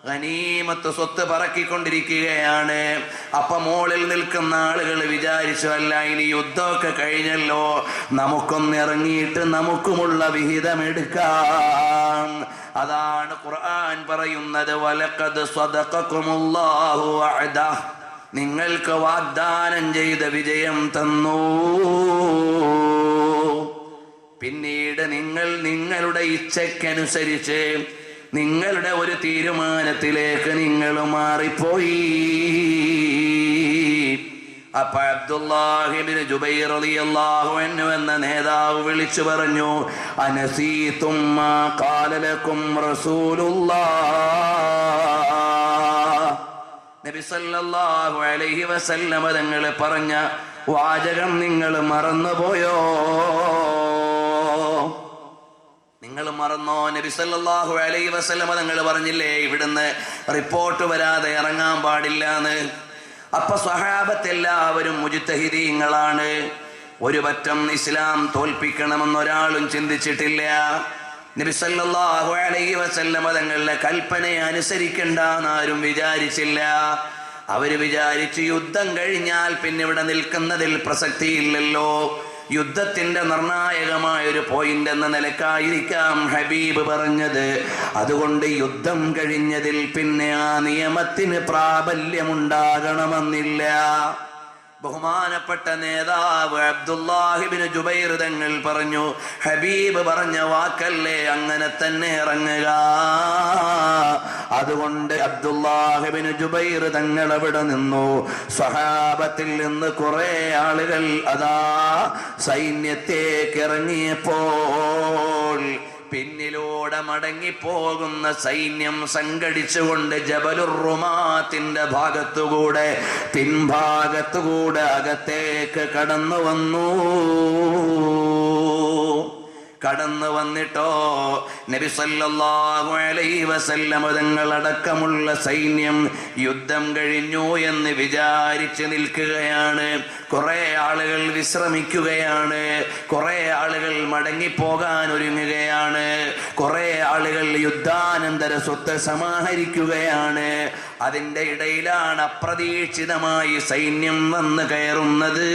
ഗനീമത്ത് സ്വത്ത് പറക്കിക്കൊണ്ടിരിക്കുകയാണ്. അപ്പൊ മോളിൽ നിൽക്കുന്ന ആളുകൾ വിചാരിച്ചു, അല്ല ഇനി യുദ്ധമൊക്കെ കഴിഞ്ഞല്ലോ, നമുക്കൊന്നിറങ്ങിയിട്ട് നമുക്കുമുള്ള വിഹിതം എടുക്കാം. അതാണ് ഖുർആൻ പറയുന്നത്, വലഖദ് സ്വദഖകുമുല്ലാഹു വഅദഹ, നിങ്ങൾക്ക് വാഗ്ദാനം ചെയ്ത വിജയം തന്നു. പിന്നീട് നിങ്ങൾ നിങ്ങളുടെ ഇച്ഛയ്ക്കനുസരിച്ച് നിങ്ങളുടെ ഒരു തീരുമാനത്തിലേക്ക് നിങ്ങൾ മാറിപ്പോയി. അപ്പൊ അബ്ദുല്ലാഹി ഇബ്നു ജുബൈർ റളിയല്ലാഹു അൻഹു എന്ന നേതാവ് വിളിച്ചു പറഞ്ഞു, അനസീതും മാ ഖാല ലക്കും റസൂലുള്ളാഹ്, നബി സല്ലല്ലാഹു അലൈഹി വസല്ലം തങ്ങൾ പറഞ്ഞ വാചകം നിങ്ങൾ മറന്നുപോയോ? നിങ്ങൾ മറന്നോ? നബി സല്ലല്ലാഹു അലൈഹി വസല്ലം തങ്ങൾ പറഞ്ഞില്ലേ ഇവിടുന്ന് റിപ്പോർട്ട് വരാതെ ഇറങ്ങാൻ പാടില്ലാന്ന്. അപ്പൊ സ്വഹാബത്ത് എല്ലാവരും മുജ്തഹിദീങ്ങളാണ്. ഒരു പറ്റം ഇസ്ലാം തോൽപ്പിക്കണമെന്ന് ഒരാളും ചിന്തിച്ചിട്ടില്ല. നബി സല്ലല്ലാഹു അലൈഹി വസല്ലം തങ്ങളുടെ കൽപ്പനയെ അനുസരിക്കണ്ടെന്ന് ആരും വിചാരിച്ചില്ല. അവര് വിചാരിച്ചു യുദ്ധം കഴിഞ്ഞാൽ പിന്നെ ഇവിടെ നിൽക്കുന്നതിൽ പ്രസക്തിയില്ലല്ലോ, യുദ്ധത്തിന്റെ നിർണായകമായ ഒരു പോയിന്റ് എന്ന നിലക്കായിരിക്കാം ഹബീബ് പറഞ്ഞത്. അതുകൊണ്ട് യുദ്ധം കഴിഞ്ഞതിൽ പിന്നെ ആ നിയമത്തിന് പ്രാബല്യമുണ്ടാകണമെന്നില്ല. ബഹുമാനപ്പെട്ട നേതാവ് അബ്ദുല്ലാഹി ഇബ്നു ജുബൈർ തങ്ങൾ പറഞ്ഞു, ഹബീബ് പറഞ്ഞ വാക്കല്ലേ, അങ്ങനെ തന്നെ ഇറങ്ങുക. അതുകൊണ്ട് അബ്ദുല്ലാഹി ഇബ്നു ജുബൈർ തങ്ങൾ അവിടെ നിന്നു. സ്വഹാബത്തിൽ നിന്ന് കുറെ ആളുകൾ അതാ സൈന്യത്തേക്ക് ഇറങ്ങിയപ്പോൾ പിന്നിലൂടെ മടങ്ങിപ്പോകുന്ന സൈന്യം സംഘടിച്ചുകൊണ്ട് ജബലുർ റുമാത്തിന്റെ ഭാഗത്തുകൂടെ പിൻഭാഗത്തുകൂടെ അകത്തേക്ക് കടന്നു വന്നു. കടന്നു വന്നിട്ടോ നബി സല്ലല്ലാഹു അലൈഹി വസല്ലം തങ്ങൾ അടക്കമുള്ള സൈന്യം യുദ്ധം കഴിഞ്ഞു എന്ന് വിചാരിച്ച് നിൽക്കുകയാണ്. കുറെ ആളുകൾ വിശ്രമിക്കുകയാണ്, കുറെ ആളുകൾ മടങ്ങിപ്പോകാൻ ഒരുങ്ങുകയാണ്, കുറെ ആളുകൾ യുദ്ധാനന്തര സ്വത്ത് സമാഹരിക്കുകയാണ്. അതിന്റെ ഇടയിലാണ് അപ്രതീക്ഷിതമായി സൈന്യം വന്ന് കയറുന്നത്.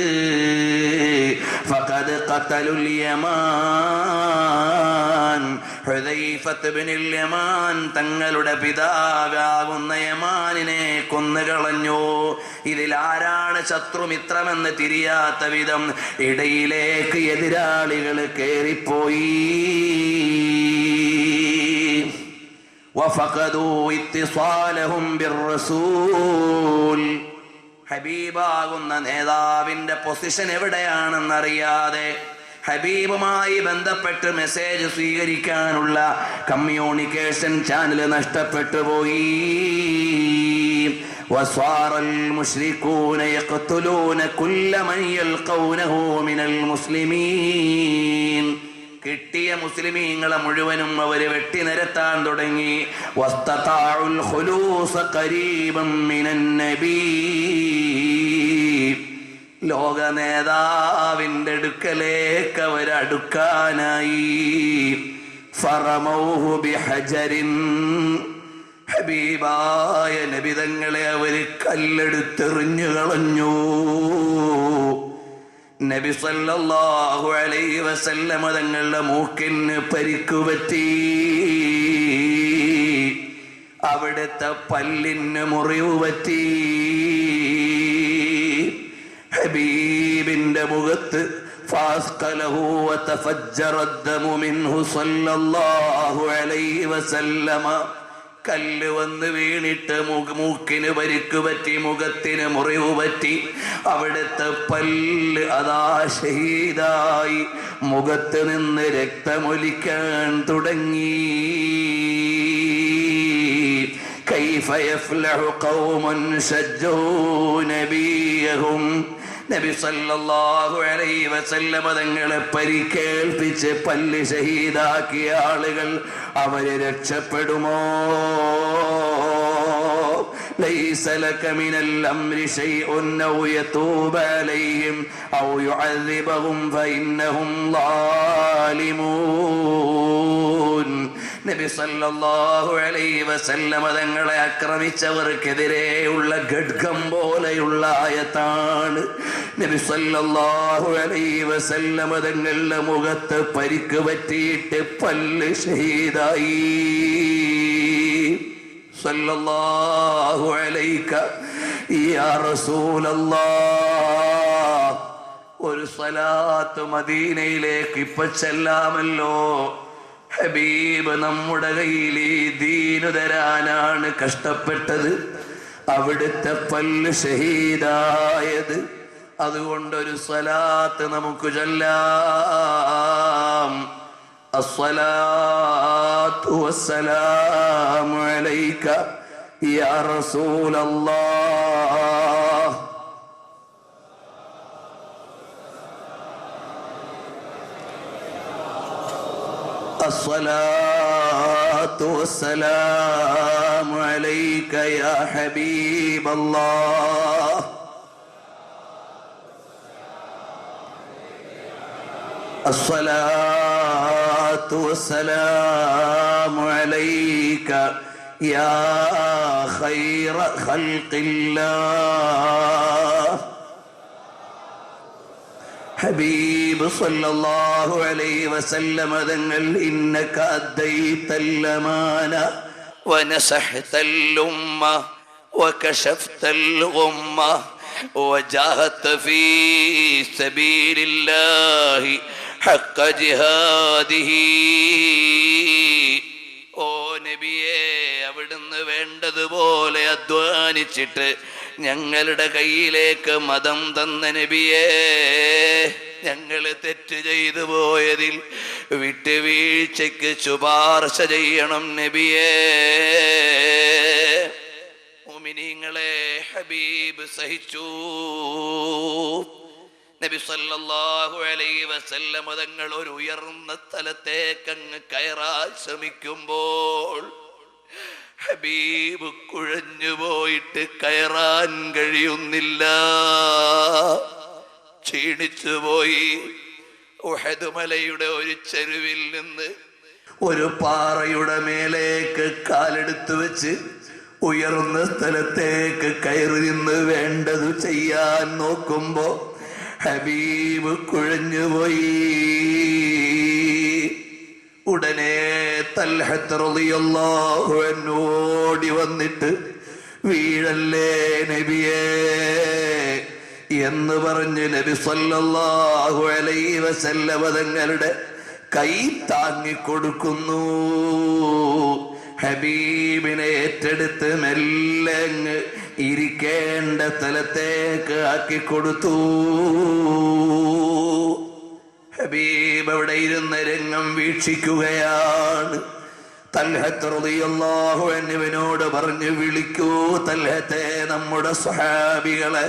ഫഖദ് ഖതലുൽ യമാൻ, ഹുദൈഫത്ത് ഇബ്നുൽ യമാൻ തങ്ങളുടെ പിതാവാകുന്ന യമാനിനെ കൊന്നുകളഞ്ഞു. ഇതിൽ ആരാണ് ശത്രുമിത്രമെന്ന് തിരിയാത്ത വിധം ഇടയിലേക്ക് എതിരാളികൾ കയറിപ്പോയി. وفقدوا اتصالهم بالرسول, ഹബീബാകുന്ന നേതാവിന്റെ പൊസിഷൻ എവിടെയാണെന്നറിയാതെ ഹബീബുമായി ബന്ധപ്പെട്ട് മെസ്സേജ് സ്വീകരിക്കാനുള്ള കമ്മ്യൂണിക്കേഷൻ ചാനൽ നഷ്ടപ്പെട്ടു പോയി. وصار المشركون يقتلون كل من يلقونه من المسلمين, കിട്ടിയ മുസ്ലിമീങ്ങളെ മുഴുവനും അവര് വെട്ടിനിരത്താൻ തുടങ്ങി. വസ്തതാഉൽ ഖുലൂസ ഖരീബൻ മിനൻ നബി, ലോക നേതാവിന്റെ അടുക്കലേക്ക് അവരടുക്കാനായി. ഫറമൗഹു ബിഹജരിൻ, ഹബീബായ നബിതങ്ങളെ അവര് കല്ലെടുത്തെറിഞ്ഞു കളഞ്ഞു. നബി സല്ലല്ലാഹു അലൈഹി വസല്ലം തങ്ങളുടെ മൂക്കിന് പരിക്കുപറ്റി, അവിടുത്തെ പല്ലിന് മുറിവ് പറ്റി. ഹബീബിന്റെ മുഖത്ത് ഫാസ്ഖലഹു വതഫജ്ജറ അദ്ദമു മിൻഹു സല്ലല്ലാഹു അലൈഹി വസല്ലം, കല്ല് വന്ന് വീണിട്ട് മൂക്കിന് പരിക്ക് പറ്റി, മുഖത്തിന് മുറിവ് പറ്റി. അവിടുത്തെ പല്ല് അതാ ഷഹീദായി മുഖത്ത് നിന്ന് രക്തമൊലിക്കാൻ തുടങ്ങി. കൈഫ യഫ്ലഹു ഖൗമുൻ ശജ്ജൂ നബിയഹും, നബി സല്ലല്ലാഹു അലൈഹി വസല്ലം തങ്ങളെ പരിക്കേൽപ്പിച്ച് പല്ല് ഷഹീദാക്കിയ ആളുകൾ അവര് രക്ഷപ്പെടുമോ? ലൈസ ലക മിനൽ അംരി ശൈഉൻ ഔ യതൂബ അലൈഹിം ഔ യുഅദ്ദിബഹും ഫഇന്നഹും ളാലിമൂൻ. നബി സല്ലല്ലാഹു അലൈഹി വസല്ലമ തങ്ങളെ ആക്രമിച്ചവർക്കെതിരെയുള്ള ഖഡ്ഗം പോലെയുള്ള ആയത്താണ്. നബി സല്ലല്ലാഹു അലൈഹി വസല്ലമ തങ്ങളുടെ മുഖത്ത് പരിക്ക് പറ്റിയിട്ട് പല്ല് ഷഹീദായി. സല്ലല്ലാഹു അലൈക യാ റസൂലല്ലാഹ്. ഒരു സ്വലാത്ത് മദീനയിലേക്ക് ഇപ്പൊ ചെല്ലാമല്ലോ. ഹബീബ് നമ്മുടെ കയ്യിൽ ഈ ദീനു തരാനാണ് കഷ്ടപ്പെട്ടത്, അവിടുത്തെ പല്ല് ഷഹീദായത്. അതുകൊണ്ടൊരു സ്വലാത്ത് നമുക്ക് ചൊല്ലാം. അസ്സലാത്തു വസ്സലാമു അലൈക യാ റസൂലല്ലാഹ്. الصلاة والسلام عليك يا حبيب الله. الصلاة والسلام عليك يا خير خلق الله. ഹബീബ് സല്ലല്ലാഹു അലൈഹി വസല്ലമ തങ്ങൾ ഇന്നക അദ്ദൈതൽ അമാന വനസഹ്തൽ ഉമ്മ വകശഫ്തൽ ഗുമ്മ വജാഹത ഫീ സബീലില്ലാഹി ഹഖ്ക ജിഹാദിഹി. ഓ നബിയേ, അവിടുന്ന് വേണ്ടതുപോലെ അധ്വാനിച്ചിട്ട് ഞങ്ങളുടെ കയ്യിലേക്ക് മതം തന്ന നബിയേ, ഞങ്ങൾ തെറ്റ് ചെയ്തു പോയതിൽ വിട്ടുവീഴ്ചയ്ക്ക് ശുപാർശ ചെയ്യണം നബിയേ. മുഅ്മിനീങ്ങളെ, ഹബീബ് സഹിച്ചു. നബി സല്ലല്ലാഹു അലൈഹി വസല്ലം തങ്ങൾ ഒരു ഉയർന്ന സ്ഥലത്തേക്ക് അങ്ങ് കയറാൻ ശ്രമിക്കുമ്പോൾ ഹബീബ് കുഴഞ്ഞുപോയിട്ട് കയറാൻ കഴിയുന്നില്ല, ക്ഷീണിച്ചുപോയി. ഉഹദ് മലയുടെ ഒരു ചെരുവിൽ നിന്ന് ഒരു പാറയുടെ മേലേക്ക് കാലെടുത്തു വെച്ച് ഉയർന്ന സ്ഥലത്തേക്ക് കയറി നിന്ന് വേണ്ടത് ചെയ്യാൻ നോക്കുമ്പോ ഹബീബ് കുഴഞ്ഞുപോയി. ഉടനെ തൽഹത്ത് റളിയല്ലാഹു അൻഹു ഓടി വന്നിട്ട് വീഴല്ലേ നബിയേ എന്ന് പറഞ്ഞ് നബി സല്ലല്ലാഹു അലൈഹി വസല്ലം തങ്ങളുടെ കൈ താങ്ങിക്കൊടുക്കുന്നു. ഹബീബിനെ ഏറ്റെടുത്ത് മെല്ലെ ഇരിക്കേണ്ട സ്ഥലത്തേക്ക് ആക്കിക്കൊടുത്തു. ഹബീബ് അവിടെ ഇരുന്ന രംഗം വീക്ഷിക്കുകയാണ്. തൽഹത്ത് റളിയല്ലാഹു അൻഹുവിനോട് പറഞ്ഞു, വിളിക്കൂ തൽഹത്തെ, നമ്മുടെ സ്വഹാബികളെ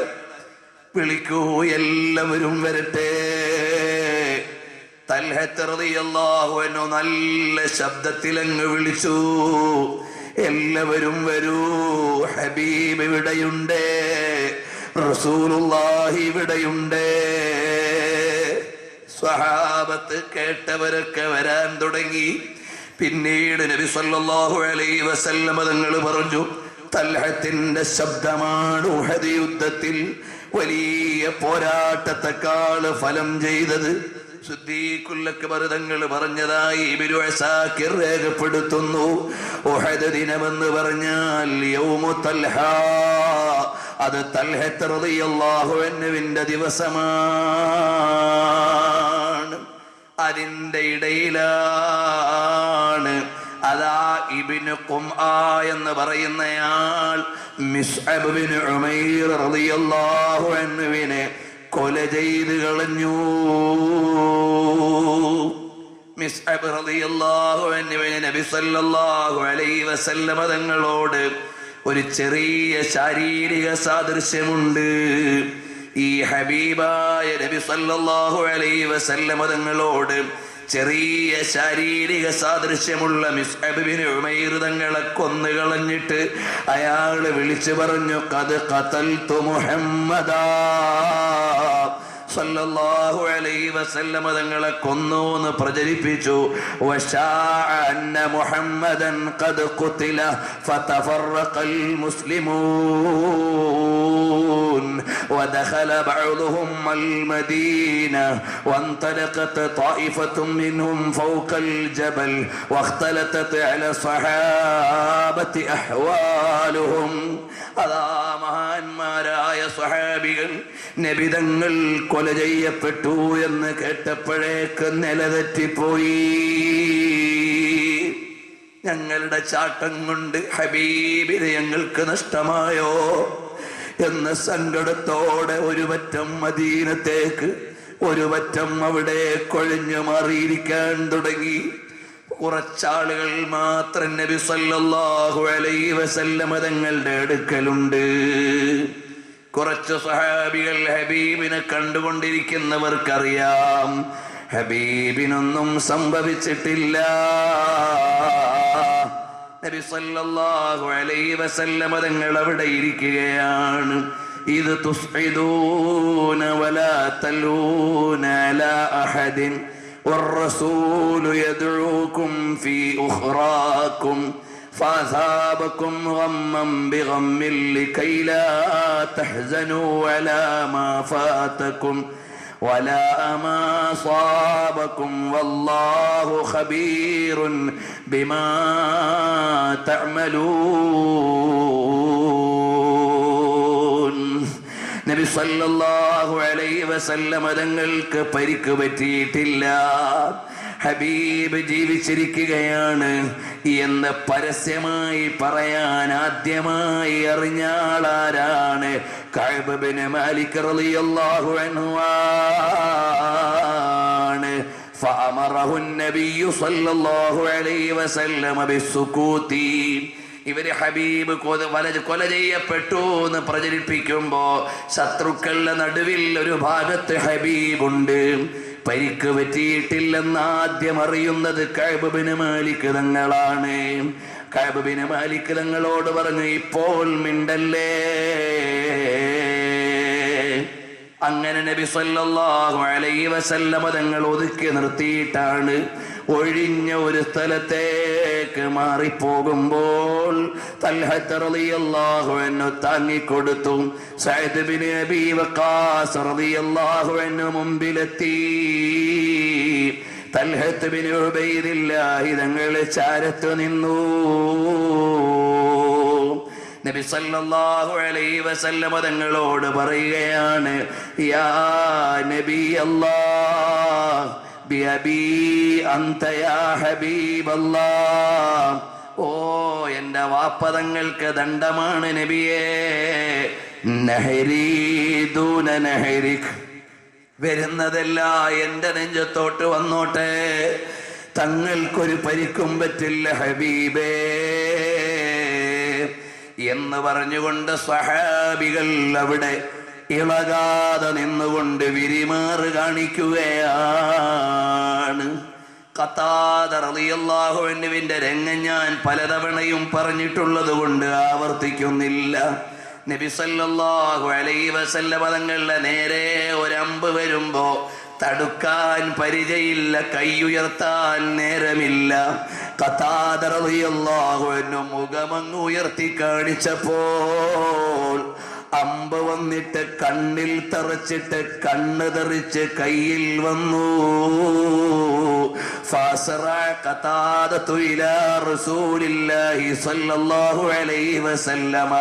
വിളിക്കൂ, എല്ലാവരും വരട്ടെ. തൽഹത്ത് റളിയല്ലാഹു അൻഹു നല്ല ശബ്ദത്തിലങ്ങ് വിളിച്ചു, എല്ലാവരും വരൂ, ഹബീബ് ഇവിടെയുണ്ട്, റസൂലുള്ളാഹി ഇവിടെയുണ്ട്. സ്വഹാബത്ത് കേട്ടവരൊക്കെ വരാൻ തുടങ്ങി. പിന്നീട് നബി സല്ലല്ലാഹു അലൈഹി വസല്ലം തങ്ങൾ പറഞ്ഞു, തൽഹത്തിന്റെ ശബ്ദമാണ് ഉഹദ് യുദ്ധത്തിൽ വലിയ പോരാട്ടത്തെക്കാൾ ഫലം ചെയ്തത്. സിദ്ദീഖുൽ അക്ബർ തങ്ങൾ പറഞ്ഞതായി ഇബ്നു അസാകിർ രേഖപ്പെടുത്തുന്നു. ഉഹദ് ദിനമെന്ന് പറഞ്ഞാൽ യൗമു തൽഹ, അത് തൽഹത്ത് റളിയല്ലാഹു അൻഹുവിന്റെ ദിവസമാണ്. അതിന്റെ ഇടയിലാണ് അതാ ഇബ്നു ഖുംആ എന്ന് പറയുന്നയാൾ മിസ്അബ് ബിൻ ഉമൈർ റളിയല്ലാഹു അൻഹുവിനെ കൊല ചെയ്ത് കളഞ്ഞു. മിസ്അബ് റളിയല്ലാഹു അൻഹുവിനെ നബി സല്ലല്ലാഹു അലൈഹി വസല്ലം തങ്ങളോട് ഒരു ചെറിയ ശാരീരിക സാദൃശ്യമുണ്ട്. ഈ ഹബീബായ നബി സല്ലല്ലാഹു അലൈഹി വസല്ലം തങ്ങളോട് ചെറിയ ശാരീരിക സാദൃശ്യമുള്ള മിസ്അബ് ബിൻ ഉമൈർ തങ്ങളെ കൊന്നു കളഞ്ഞിട്ട് അയാള് വിളിച്ചു പറഞ്ഞു, ഖദ് ഖതൽതു മുഹമ്മദാ സല്ലല്ലാഹു അലൈഹി വസല്ലമ തങ്ങളെ കൊന്നു എന്ന് പ്രചരിപ്പിച്ചു. വശാഅ അന്ന മുഹമ്മദൻ ഖദ് ഖുതില ഫതഫറഖൽ മുസ്ലിമൂൻ വദഖല ബഅദുഹും അൽ മദീന വൻതലഖത് ത്വായിഫത്തും മിൻഹും ഫൗഖൽ ജബൽ വഖ്തലതത് അല സ്വഹാബത്തി അഹ്വാലുഹും. അതാ മഹാന്മാരായ സ്വഹാബികൾ നബിതങ്ങൾ കൊല ചെയ്യപ്പെട്ടു എന്ന് കേട്ടപ്പോഴേക്ക് നിലതെറ്റിപ്പോയി. ഞങ്ങളുടെ ചാട്ടം കൊണ്ട് ഹബീബിനെ ഞങ്ങൾക്ക് നഷ്ടമായോ എന്ന സങ്കടത്തോടെ ഒരു പറ്റം മദീനത്തേക്ക്, ഒരു പറ്റം അവിടെ കൊഴിഞ്ഞു മാറിയിരിക്കാൻ തുടങ്ങി. കുറച്ചാളുകൾ മാത്രം നബി സല്ലല്ലാഹു അലൈഹി വസല്ലമ തങ്ങളുടെ അടുക്കലുണ്ട്. കുറച്ച് സഹാബികൾ ഹബീബിനെ കണ്ടുകൊണ്ടിരിക്കുന്നവർക്കറിയാം ഹബീബിനൊന്നും സംഭവിച്ചിട്ടില്ല. നബി സല്ലല്ലാഹു അലൈഹി വസല്ലമ തങ്ങൾ അവിടെ ഇരിക്കുകയാണ്. ഇത് തുസ്ഇദൂന വലാ തലൂന അലാ അഹദിൻ والرسول يدعوكم في أخراكم فأثابكم غما بغم لكي لا تحزنوا على ما فاتكم ولا ما أصابكم والله خبير بما تعملون. നബി സല്ലല്ലാഹു അലൈഹി വസല്ലമ തങ്ങൾക്ക് പരിക്ക് പറ്റിയിട്ടില്ല, ഹബീബ് ജീവിച്ചിരിക്കുകയാണ് എന്ന് പരസ്യമായി പറയാൻ ആദ്യമായി അറിഞ്ഞ ആളാരാണ്? കഅബ് ബിൻ മാലിക് റളിയല്ലാഹു അൻഹു ആണ്. ഫഅമറഹു നബിയ്യു സല്ലല്ലാഹു അലൈഹി വസല്ലമ ബിസ്സുകൂതി. ഇവര് ഹബീബ് കൊല ചെയ്യപ്പെട്ടു എന്ന് പ്രചരിപ്പിക്കുമ്പോ ശത്രുക്കളുടെ നടുവിൽ ഒരു ഭാഗത്ത് ഹബീബുണ്ട്. പരിക്ക് പറ്റിയിട്ടില്ലെന്ന് ആദ്യം അറിയുന്നത് കഅബ് ബിൻ മാലിക് തങ്ങളാണ്. കഅബ് ബിൻ മാലിക് തങ്ങളോട് പറഞ്ഞു, ഇപ്പോൾ മിണ്ടല്ലേ. അങ്ങനെ നബി സല്ലല്ലാഹു അലൈഹി വസല്ലമ തങ്ങൾ ഒതുക്കി നിർത്തിയിട്ടാണ് ഒഴിഞ്ഞ ഒരു സ്ഥലത്തേക്ക് മാറിപ്പോകുമ്പോൾ തൽഹത്ത് റളിയല്ലാഹു അൻഹു താങ്ങിക്കൊടുത്തു. സഅദ് ബിൻ അബീ വഖാസ് റളിയല്ലാഹു അൻഹു മുമ്പിലെത്തി. തൽഹത്ത് ബിൻ ഉബൈദില്ലാഹി തങ്ങൾ ചാരത്ത് നിന്നു. നബി സല്ലല്ലാഹു അലൈഹി വസല്ലമ തങ്ങളോട് പറയുകയാണ്, യാ നബി അല്ലാഹ് ബിഅബീ അൻത യാ ഹബീബല്ലാഹ്. ഓ എൻ്റെ വാപ്പതങ്ങൾക്ക് ദണ്ഡമാണ് നബിയേ. നഹരി ദൂന നഹരിക്, വരുന്നതെല്ലാം എൻ്റെ നെഞ്ചത്തോട്ട് വന്നോട്ടെ, തങ്ങൾക്കൊരു പരിക്കും പറ്റില്ല ഹബീബേ എന്ന് പറഞ്ഞുകൊണ്ട് സ്വഹാബികൾ അവിടെ ഇളകാതെ നിന്നുകൊണ്ട് വിരിമാറ് കാണിക്കുകയാണ്. ഖതാദ റളിയല്ലാഹു അൻഹുവിന്റെ രംഗം ഞാൻ പലതവണയും പറഞ്ഞിട്ടുള്ളത് കൊണ്ട് ആവർത്തിക്കുന്നില്ല. നബി സല്ലല്ലാഹു അലൈഹി വസല്ലമ തങ്ങളുടെ നേരെ ഒരമ്പ് വരുമ്പോ തടുക്കാൻ പരിചയില്ല, കൈയുയർത്താൻ നേരമില്ല. ഖതാദ റളിയല്ലാഹു അൻഹു മുഖമങ്ങ് ഉയർത്തി കാണിച്ചപ്പോൾ അമ്പ് വന്നിട്ട് കണ്ണിൽ തറച്ചിട്ട് കണ്ണ് തെറിച്ച് കയ്യിൽ വന്നു. ഫാസറഅ ഖതാദതു ഇലാ റസൂലില്ലാഹി സ്വല്ലല്ലാഹു അലൈഹി വസല്ലമ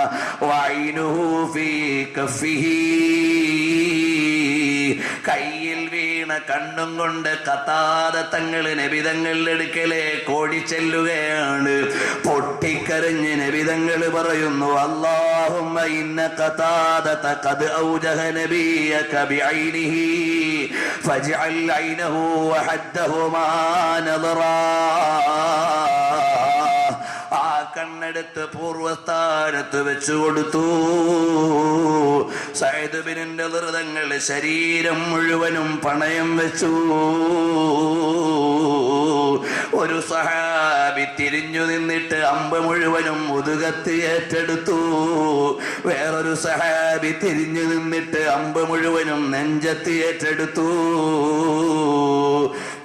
വഅയ്നുഹു ഫീ കഫിഹി. കയ്യിൽ വീണ കണ്ണും കൊണ്ട് ഖതാദ തങ്ങൾ നബി തങ്ങളുടെ അടുക്കലേക്ക് ഓടിച്ചെല്ലുകയാണ്. പൊട്ടിക്കരഞ്ഞ് നബി തങ്ങൾ പറയുന്നു, അല്ലാഹുമ്മ ഇന്ന ഖതാദത ഖദ് ഔജഹ നബിയക ബിഐനിഹി ഫജ്അൽ ഐനഹു വഹദ്ദഹുമാ നദറാ. ആ കണ്ണെടുത്ത് പൂർവസ്ഥാനത്ത് വെച്ചു കൊടുത്തു. സഅദ് ബിൻ നദർ തങ്ങൾ ശരീരം മുഴുവനും പണയം വെച്ചു. ഒരു സഹാബി തിരിഞ്ഞു നിന്നിട്ട് അമ്പ് മുഴുവനും മുതുകത്ത് ഏറ്റെടുത്തു. വേറൊരു സഹാബി തിരിഞ്ഞു നിന്നിട്ട് അമ്പ് മുഴുവനും നെഞ്ചത്ത് ഏറ്റെടുത്തു.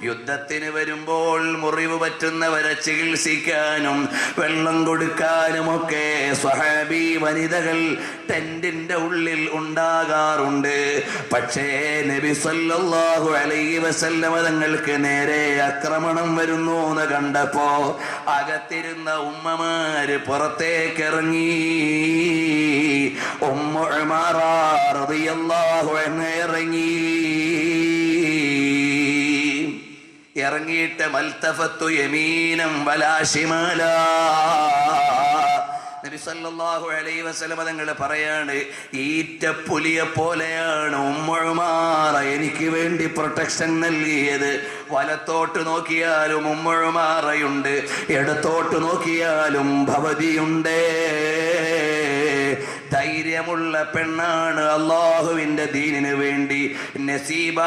യുദ്ധത്തിന് വരുമ്പോൾ മുറിവ് പറ്റുന്നവരെ ചികിത്സിക്കാനും വെള്ളം കൊടുക്കാനുമൊക്കെ സ്വഹാബി വനിതകൾ ടെന്റിന്റെ ഉള്ളിൽ ഉണ്ടാകാറുണ്ട്. പക്ഷേ നബി സല്ലല്ലാഹു അലൈഹി വസല്ലമ തങ്ങൾക്ക് നേരെ ആക്രമണം വരുന്നു എന്ന് കണ്ടപ്പോ അകത്തിരുന്ന ഉമ്മമാര് പുറത്തേക്കിറങ്ങി. ഉമ്മു ഉമാറ റളിയല്ലാഹു അൻഹ ഇറങ്ങിയിട്ട് മൽതഫത്തു യമീനം വലാ ശിമാല. നബി സല്ലല്ലാഹു അലൈഹി വസല്ലം തങ്ങൾ പറയാണ്, ഈറ്റപ്പുലിയെ പോലെയാണ് ഉമ്മു ഉമാറ എനിക്ക് വേണ്ടി പ്രൊട്ടക്ഷൻ നൽകിയത്. വലത്തോട്ട് നോക്കിയാലും ഉമ്മു ഉമാറയുണ്ട്, ഇടത്തോട്ട് നോക്കിയാലും ഭവതിയുണ്ട്. ധൈര്യമുള്ള പെണ്ണാണ് അല്ലാഹുവിന്റെ ദീനിന് വേണ്ടി. നസീബ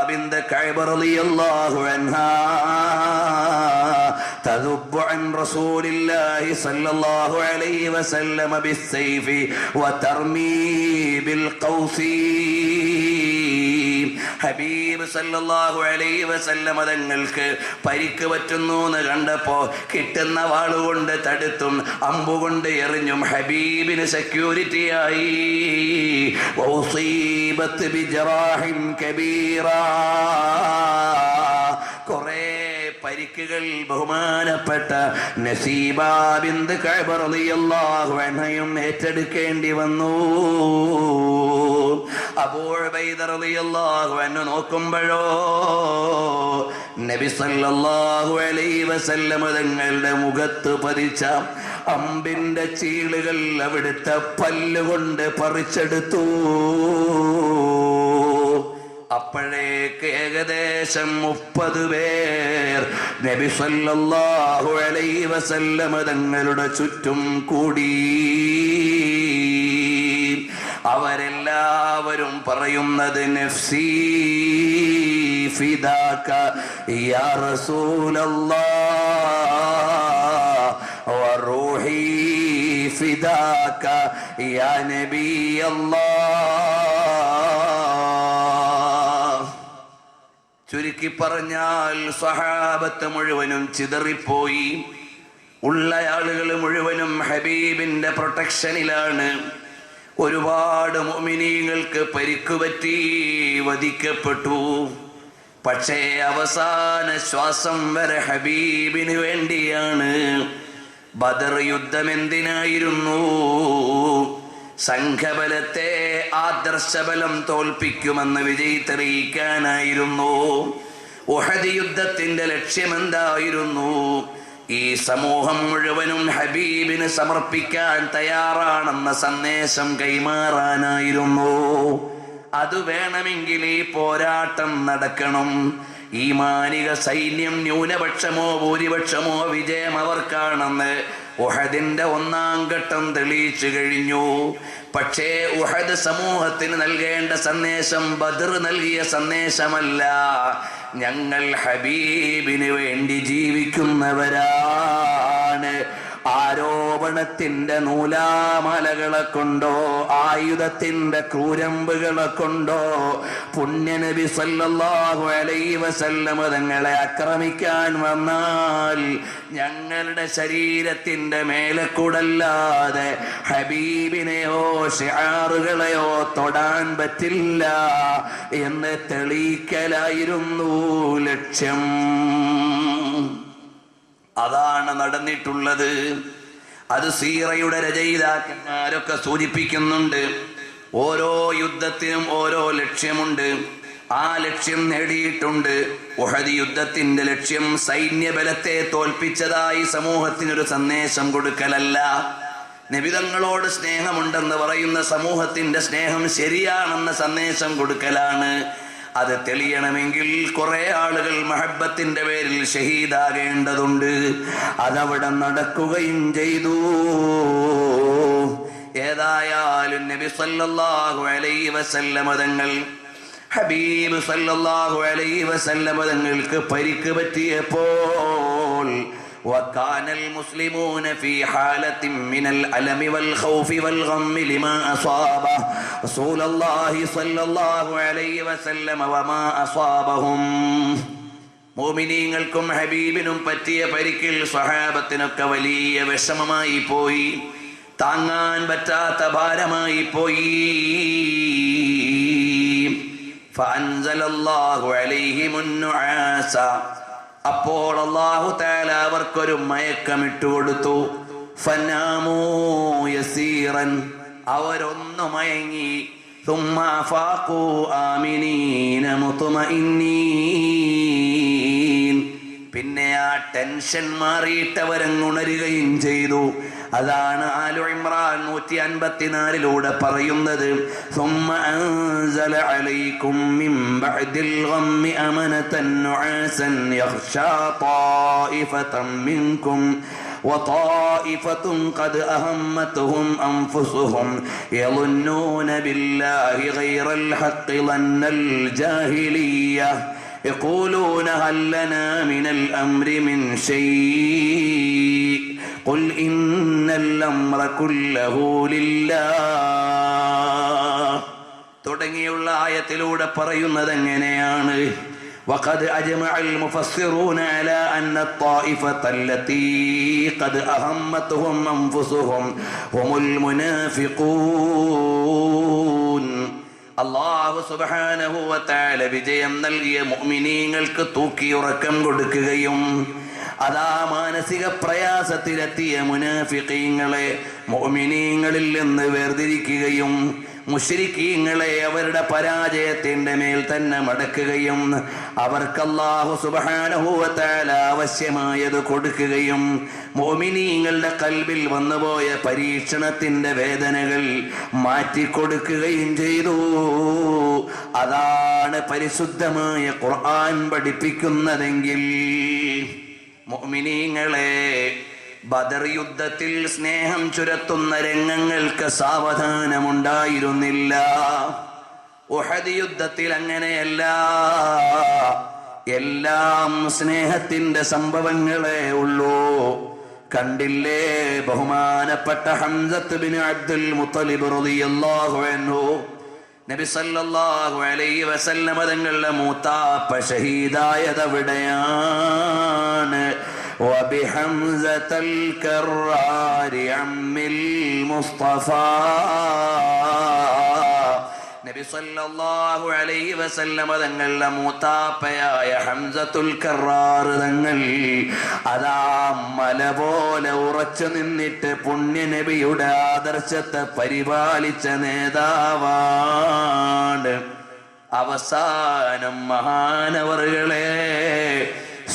ബിൻത് കഅബ് റളിയല്ലാഹു അൻഹാ തദുബ്ബു അൻ റസൂലില്ലാഹി സ്വല്ലല്ലാഹു അലൈഹി വസല്ലം ബിസ്സൈഫി വതർമീ ബിൽഖൗസി. ഹബീബ് സല്ലല്ലാഹു അലൈഹി വസല്ലം തങ്ങൾക്ക് പരിക്ക് പറ്റുന്നു എന്ന് കണ്ടപ്പോ കിട്ടുന്ന വാളുകൊണ്ട് തടുത്തും അമ്പുകൊണ്ട് എറിഞ്ഞും ഹബീബിന് സെക്യൂരിറ്റിയായി. വഉസീബത് ബിജറാഹിൻ കബീറ. കുറേ പരിക്കുകൾ ബഹുമാനപ്പെട്ട നസീബ ബിൻത് കഅബ് റളിയല്ലാഹു അൻഹയും ഏറ്റെടുക്കേണ്ടി വന്നു. അബൂ ഉബൈദ റളിയല്ലാഹു അൻഹു നോക്കുമ്പോഴോ നബി സല്ലല്ലാഹു അലൈഹി വസല്ലം തങ്ങളുടെ മുഖത്ത് പതിച്ച അമ്പിന്റെ ചീളുകൾ അവിടുത്തെ പല്ലുകൊണ്ട് പറിച്ചെടുത്തു. അപ്പോഴേക്ക് ഏകദേശം 30 പേർ നബി സല്ലല്ലാഹു അലൈഹി വസല്ലം തങ്ങളുടെ ചുറ്റും കൂടി. അവരെല്ലാവരും പറയുന്നത് നഫ്സി ഫിദാക യാ റസൂലല്ലാഹ് വറൂഹി ഫിദാക യാ നബിയല്ലാഹ്. ചുരുക്കി പറഞ്ഞാൽ സ്വഹാബത്ത് മുഴുവനും ചിതറിപ്പോയി. ഉള്ള ആളുകൾ മുഴുവനും ഹബീബിന്റെ പ്രൊട്ടക്ഷനിലാണ്. ഒരുപാട് മുഅ്മിനീങ്ങൾക്ക് പരിക്കുപറ്റി, വധിക്കപ്പെട്ടു. പക്ഷേ അവസാന ശ്വാസം വരെ ഹബീബിന് വേണ്ടിയാണ്. ബദർ യുദ്ധം എന്തിനായിരുന്നു? സംഘബലത്തെ ആദർശബലം തോൽപ്പിക്കുമെന്ന് വിജയിത്തെറിയിക്കാനായിരുന്നു. ഉഹദ് യുദ്ധത്തിന്റെ ലക്ഷ്യമെന്തായിരുന്നു? ഈ സമൂഹം മുഴുവനും ഹബീബിന് സമർപ്പിക്കാൻ തയ്യാറാണെന്ന സന്ദേശം കൈമാറാനായിരുന്നു. അത് വേണമെങ്കിൽ ഈ പോരാട്ടം നടക്കണം. ഈമാനിക സൈന്യം ന്യൂനപക്ഷമോ ഭൂരിപക്ഷമോ വിജയം അവർക്കാണെന്ന് ഉഹദിന്റെ 1-ാം ഘട്ടം തെളിയിച്ചു കഴിഞ്ഞു. പക്ഷേ ഉഹദ് സമൂഹത്തിന് നൽകേണ്ട സന്ദേശം ബദർ നൽകിയ സന്ദേശമല്ല. ഞങ്ങൾ ഹബീബിന് വേണ്ടി ജീവിക്കുന്നവരാണ്. ആരോപണത്തിന്റെ നൂലാമാലകളെ കൊണ്ടോ ആയുധത്തിന്റെ ക്രൂരമ്പുകളെ കൊണ്ടോ പുണ്യനബി സല്ലല്ലാഹു അലൈഹി വസല്ലം തങ്ങളെ ആക്രമിക്കാൻ വന്നാൽ ഞങ്ങളുടെ ശരീരത്തിന്റെ മേലക്കൂടല്ലാതെ ഹബീബിനെയോ ശിആറുകളെയോ തൊടാൻ പറ്റില്ല എന്ന് തെളിയിക്കലായിരുന്നു ലക്ഷ്യം. അതാണ് നടന്നിട്ടുള്ളത്. അത് സീറയുടെ രചയിതാക്കന്മാരൊക്കെ സൂചിപ്പിക്കുന്നുണ്ട്. ഓരോ യുദ്ധത്തിനും ഓരോ ലക്ഷ്യമുണ്ട്. ആ ലക്ഷ്യം നേടിയിട്ടുണ്ട്. ഉഹദ് യുദ്ധത്തിന്റെ ലക്ഷ്യം സൈന്യബലത്തെ തോൽപ്പിച്ചതായി സമൂഹത്തിനൊരു സന്ദേശം കൊടുക്കലല്ല. നബിതങ്ങളോട് സ്നേഹമുണ്ടെന്ന് പറയുന്ന സമൂഹത്തിന്റെ സ്നേഹം ശരിയാണെന്ന സന്ദേശം കൊടുക്കലാണ്. അത് തെളിയണമെങ്കിൽ കുറെ ആളുകൾ മഹബത്തിന്റെ പേരിൽ ഷഹീദാകേണ്ടതുണ്ട്. അതവിടെ നടക്കുകയും ചെയ്തു. ഏതായാലും നബി സല്ലല്ലാഹു അലൈഹി വസല്ലം തങ്ങൾ ഹബീബ് സല്ലല്ലാഹു അലൈഹി വസല്ലം തങ്ങൾക്ക് പരിക്ക് പറ്റിയപ്പോൾ يقول وكان المسلمون في حالة من الألم والخوف والغم لما أصابه رسول الله صلى الله عليه وسلم وما أصابهم. മുഅ്മിനീങ്ങൾക്കും ഹബീബിനും പറ്റിയ പരിക്കിൽ സ്വഹാബത്തിനൊക്കെ വലിയ വിഷമമായി പോയി, താങ്ങാൻ പറ്റാത്ത ഭാരമായി പോയി. ഫഅൻസലല്ലാഹു അലൈഹിമുൻ നുആസ, അപ്പോൾ അല്ലാഹു തആല അവർക്കൊരു മയക്കമിട്ടു കൊടുത്തു. ഫനാമൂ യസീറൻ, അവരൊന്നു മയങ്ങി. ثم أفاقوا آمنين مطمئنين, പിന്നെ ആ ടെൻഷൻ മാറിയിട്ടവരങ്ങുണരുകയും ചെയ്തു. അതാണ് ആലു ഇമ്രാൻ 154 പറയുന്നത്. ثم أنزل عليكم من بعد الغم أمنة نعاسا يغشى طائفة منكم وطائفة قد أهمتهم أنفسهم يظنون بالله غير الحق ظن الجاهلية يقولون هل لنا من الأمر من شيء قل إن الأمر كله لله. തുടങ്ങിയുള്ള ആയത്തിലൂടെ പറയുന്നത് എങ്ങനെയാണ്? وقد أجمع المفسرون على أن الطائفة التي قد أهمتهم أنفسهم هم المنافقون. അല്ലാഹു സുബ്ഹാനഹു വ തആല വിജയം നൽകിയ മുഅ്മിനീങ്ങൾക്ക് തൂക്കിയുറക്കം കൊടുക്കുകയും അതാ മാനസിക പ്രയാസത്തിലെത്തിയ മുനാഫിഖീങ്ങളെ മുഅ്മിനീങ്ങളിൽ നിന്ന് വേർതിരിക്കുകയും മുശ്രിക്കീങ്ങളെ അവരുടെ പരാജയത്തിന്റെ മേൽ തന്നെ മടക്കുകയും അവർക്ക് അല്ലാഹു സുബ്ഹാനഹു വ തആല ആവശ്യമായത് കൊടുക്കുകയും മുഅ്മിനീങ്ങളുടെ ഖൽബിൽ വന്നുപോയ പരീക്ഷണത്തിന്റെ വേദനകൾ മാറ്റിക്കൊടുക്കുകയും ചെയ്തു. അതാണ് പരിശുദ്ധമായ ഖുർആൻ പഠിപ്പിക്കുന്നതെങ്കിൽ മുഅ്മിനീങ്ങളെ ബദർ യുദ്ധത്തിൽ സ്നേഹം ചുരത്തുന്ന രംഗങ്ങൾക്ക് സാവധാനമുണ്ടായിരുന്നില്ല. ഉഹദ് യുദ്ധത്തിൽ അങ്ങനെയല്ല, എല്ലാം സ്നേഹത്തിന്റെ സംഭവങ്ങളെ ഉള്ളൂ. കണ്ടില്ലേ ബഹുമാനപ്പെട്ട ഹംസത്ത് ബിൻ അബ്ദുൽ മുത്തലിബ് റളിയല്ലാഹു അൻഹു, നബി സല്ലല്ലാഹു അലൈഹി വസല്ലം തങ്ങളുടെ മൂത്താപ്പ ഷഹീദായത് എവിടെയാണ്? وبحمزة الكرار عم المصطفى. നബി സല്ലല്ലാഹു അലൈഹി വസല്ലം തങ്ങളുടെ മൂത്താപ്പയായ ഹംസത്തുൽ കറാർ തങ്ങൾ അതാ മല പോലെ ഉറച്ചു നിന്നിട്ട് പുണ്യ നബിയുടെ ആദർശത്തെ പരിപാലിച്ച നേതാവാണ്. അവസാനം മഹാനവറുകളെ